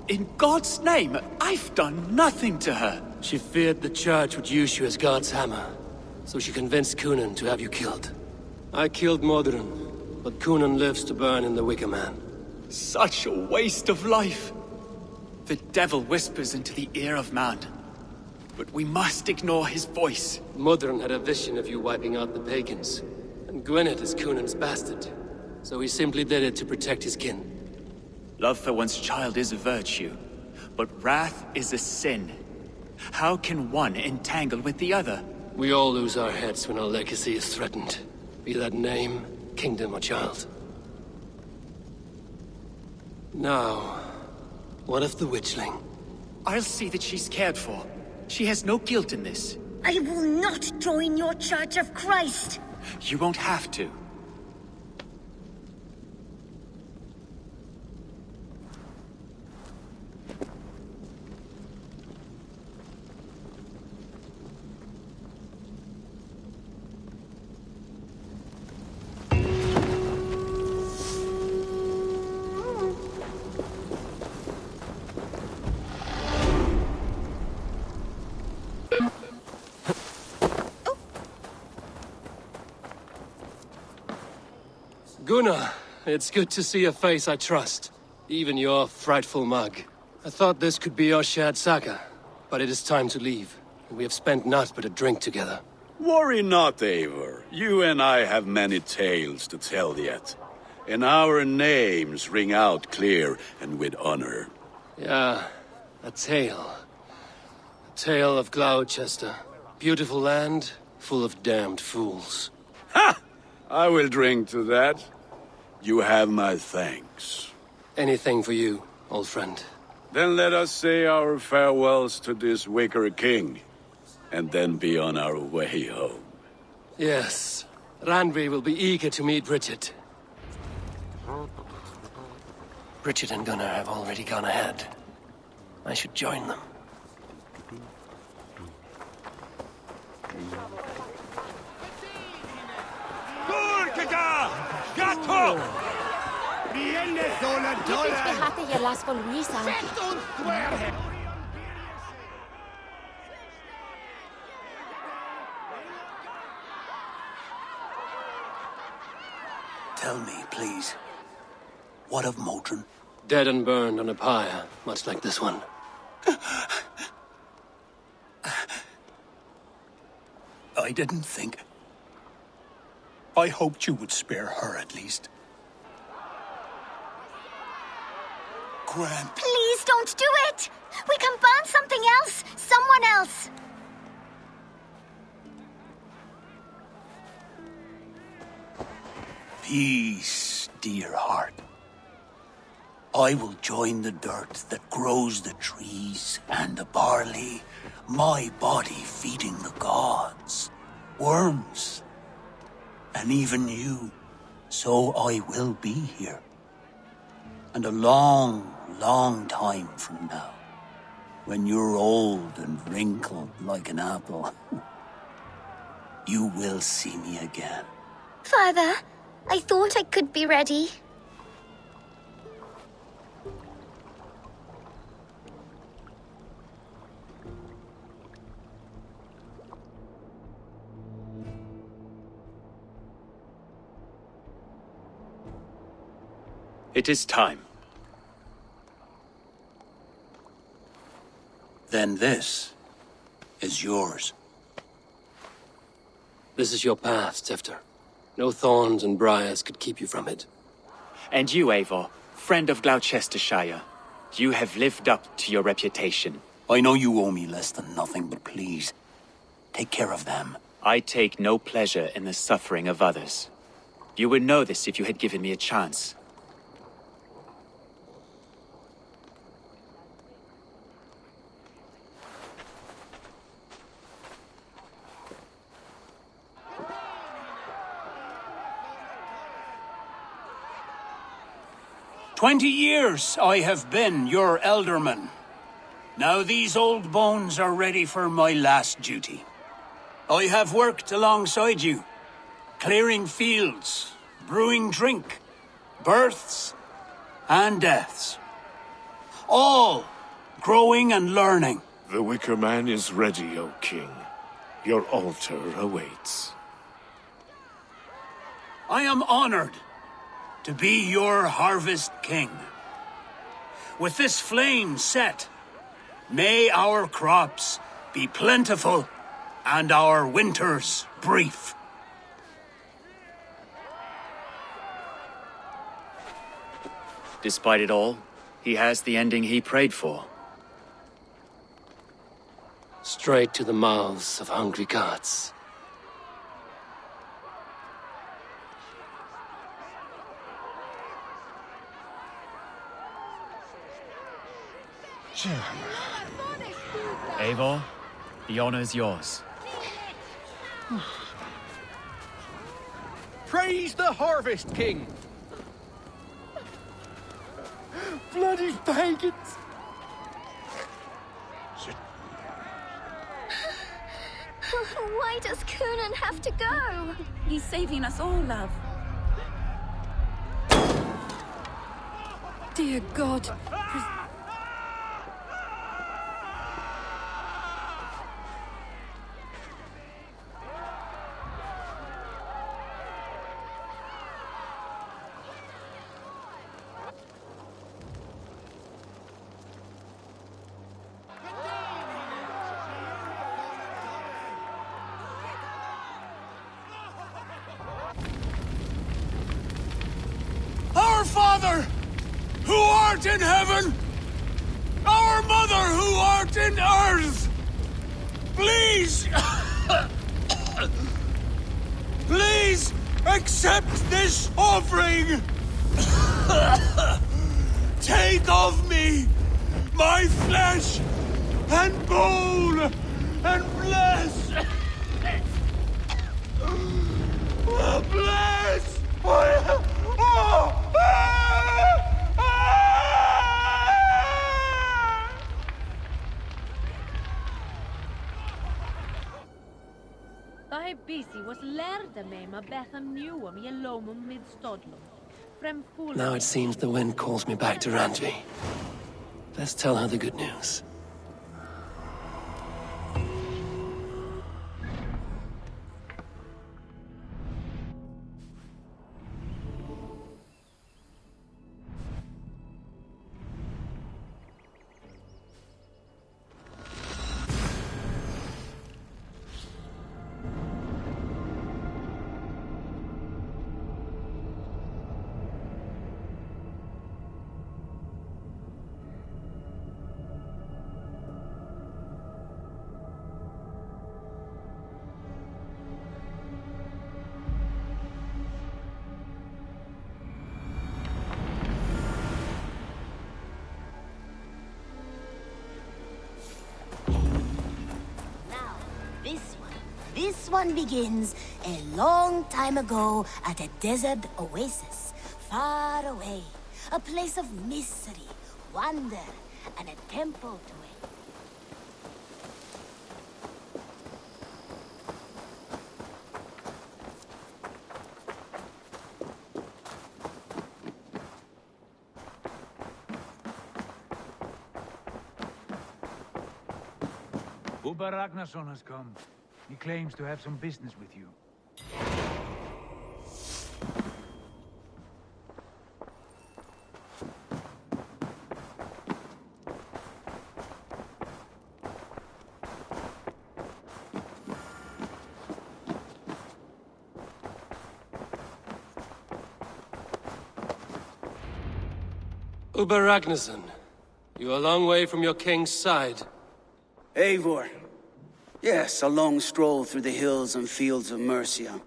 In God's name, I've done nothing to her. She feared the Church would use you as God's hammer, so she convinced Cunan to have you killed. I killed Modron, but Cunan lives to burn in the Wicker Man. Such a waste of life. The devil whispers into the ear of man, but we must ignore his voice. Modron had a vision of you wiping out the pagans, and Gwynedd is Cunan's bastard, so he simply did it to protect his kin. Love for one's child is a virtue, but wrath is a sin. How can one entangle with the other? We all lose our heads when our legacy is threatened, be that name, kingdom, or child. Now, what of the witchling? I'll see that she's cared for. She has no guilt in this. I will not join your Church of Christ! You won't have to. Gunnar, it's good to see a face I trust. Even your frightful mug. I thought this could be our shared saga, but it is time to leave. We have spent naught but a drink together. Worry not, Eivor. You and I have many tales to tell yet. And our names ring out clear and with honor. Yeah, a tale. A tale of Gloucester. Beautiful land, full of damned fools. Ha! I will drink to that. You have my thanks. Anything for you, old friend. Then let us say our farewells to this Wicker King, and then be on our way home. Yes, Randvi will be eager to meet Bridget. Bridget and Gunnar have already gone ahead. I should join them. Tell me, please. What of Modron? Dead and burned on a pyre, much like this one. I didn't think. I hoped you would spare her at least. Grant. Please don't do it! We can burn something else! Someone else! Peace, dear heart. I will join the dirt that grows the trees and the barley, my body feeding the gods, worms, and even you, so I will be here. And a long, long time from now, when you're old and wrinkled like an apple, you will see me again. Father, I thought I could be ready. It is time. Then this is yours. This is your path, Tifter. No thorns and briars could keep you from it. And you, Eivor, friend of Gloucestershire, you have lived up to your reputation. I know you owe me less than nothing, but please, take care of them. I take no pleasure in the suffering of others. You would know this if you had given me a chance. "20 years I have been your elderman. Now these old bones are ready for my last duty. I have worked alongside you, clearing fields, brewing drink, births and deaths. All growing and learning. The Wicker Man is ready, O King. Your altar awaits. I am honored to be your harvest king. With this flame set, may our crops be plentiful and our winters brief. Despite it all, he has the ending he prayed for. Straight to the mouths of hungry gods. Eivor, the honor's yours. Praise the Harvest King! Bloody pagans! Why does Coonan have to go? He's saving us all, love. Dear God. Our Father, who art in heaven, our Mother, who art in earth, please, please accept this offering. Take of me my flesh and bone and bless. Bless. Thy busy was lærde meg med Betham Newham I Lomum mid Stodlum. Now it seems the wind calls me back to Randvi. Let's tell her the good news. This one begins a long time ago at a desert oasis, far away. A place of mystery, wonder, and a temple to it. Uber Ragnarsson has come. He claims to have some business with you. Uber Ragnarsson, you're a long way from your king's side. Eivor. Yes, a long stroll through the hills and fields of Mercia.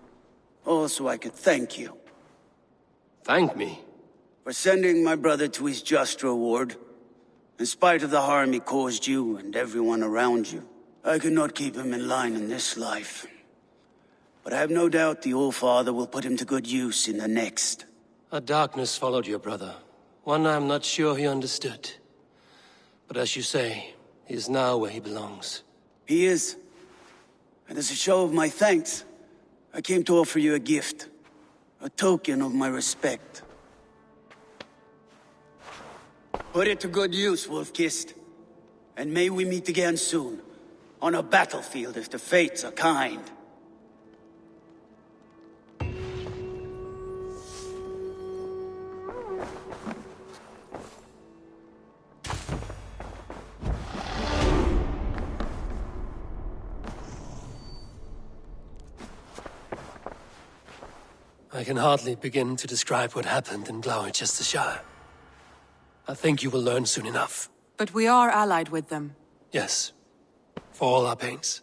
Also, I could thank you. Thank me? For sending my brother to his just reward. In spite of the harm he caused you and everyone around you. I could not keep him in line in this life. But I have no doubt the All-Father will put him to good use in the next. A darkness followed your brother. One I'm not sure he understood. But as you say, he is now where he belongs. He is. And as a show of my thanks, I came to offer you a gift. A token of my respect. Put it to good use, Wolf-Kissed. And may we meet again soon. On a battlefield if the fates are kind. I can hardly begin to describe what happened in Gloucestershire. I think you will learn soon enough. But we are allied with them. Yes. For all our pains.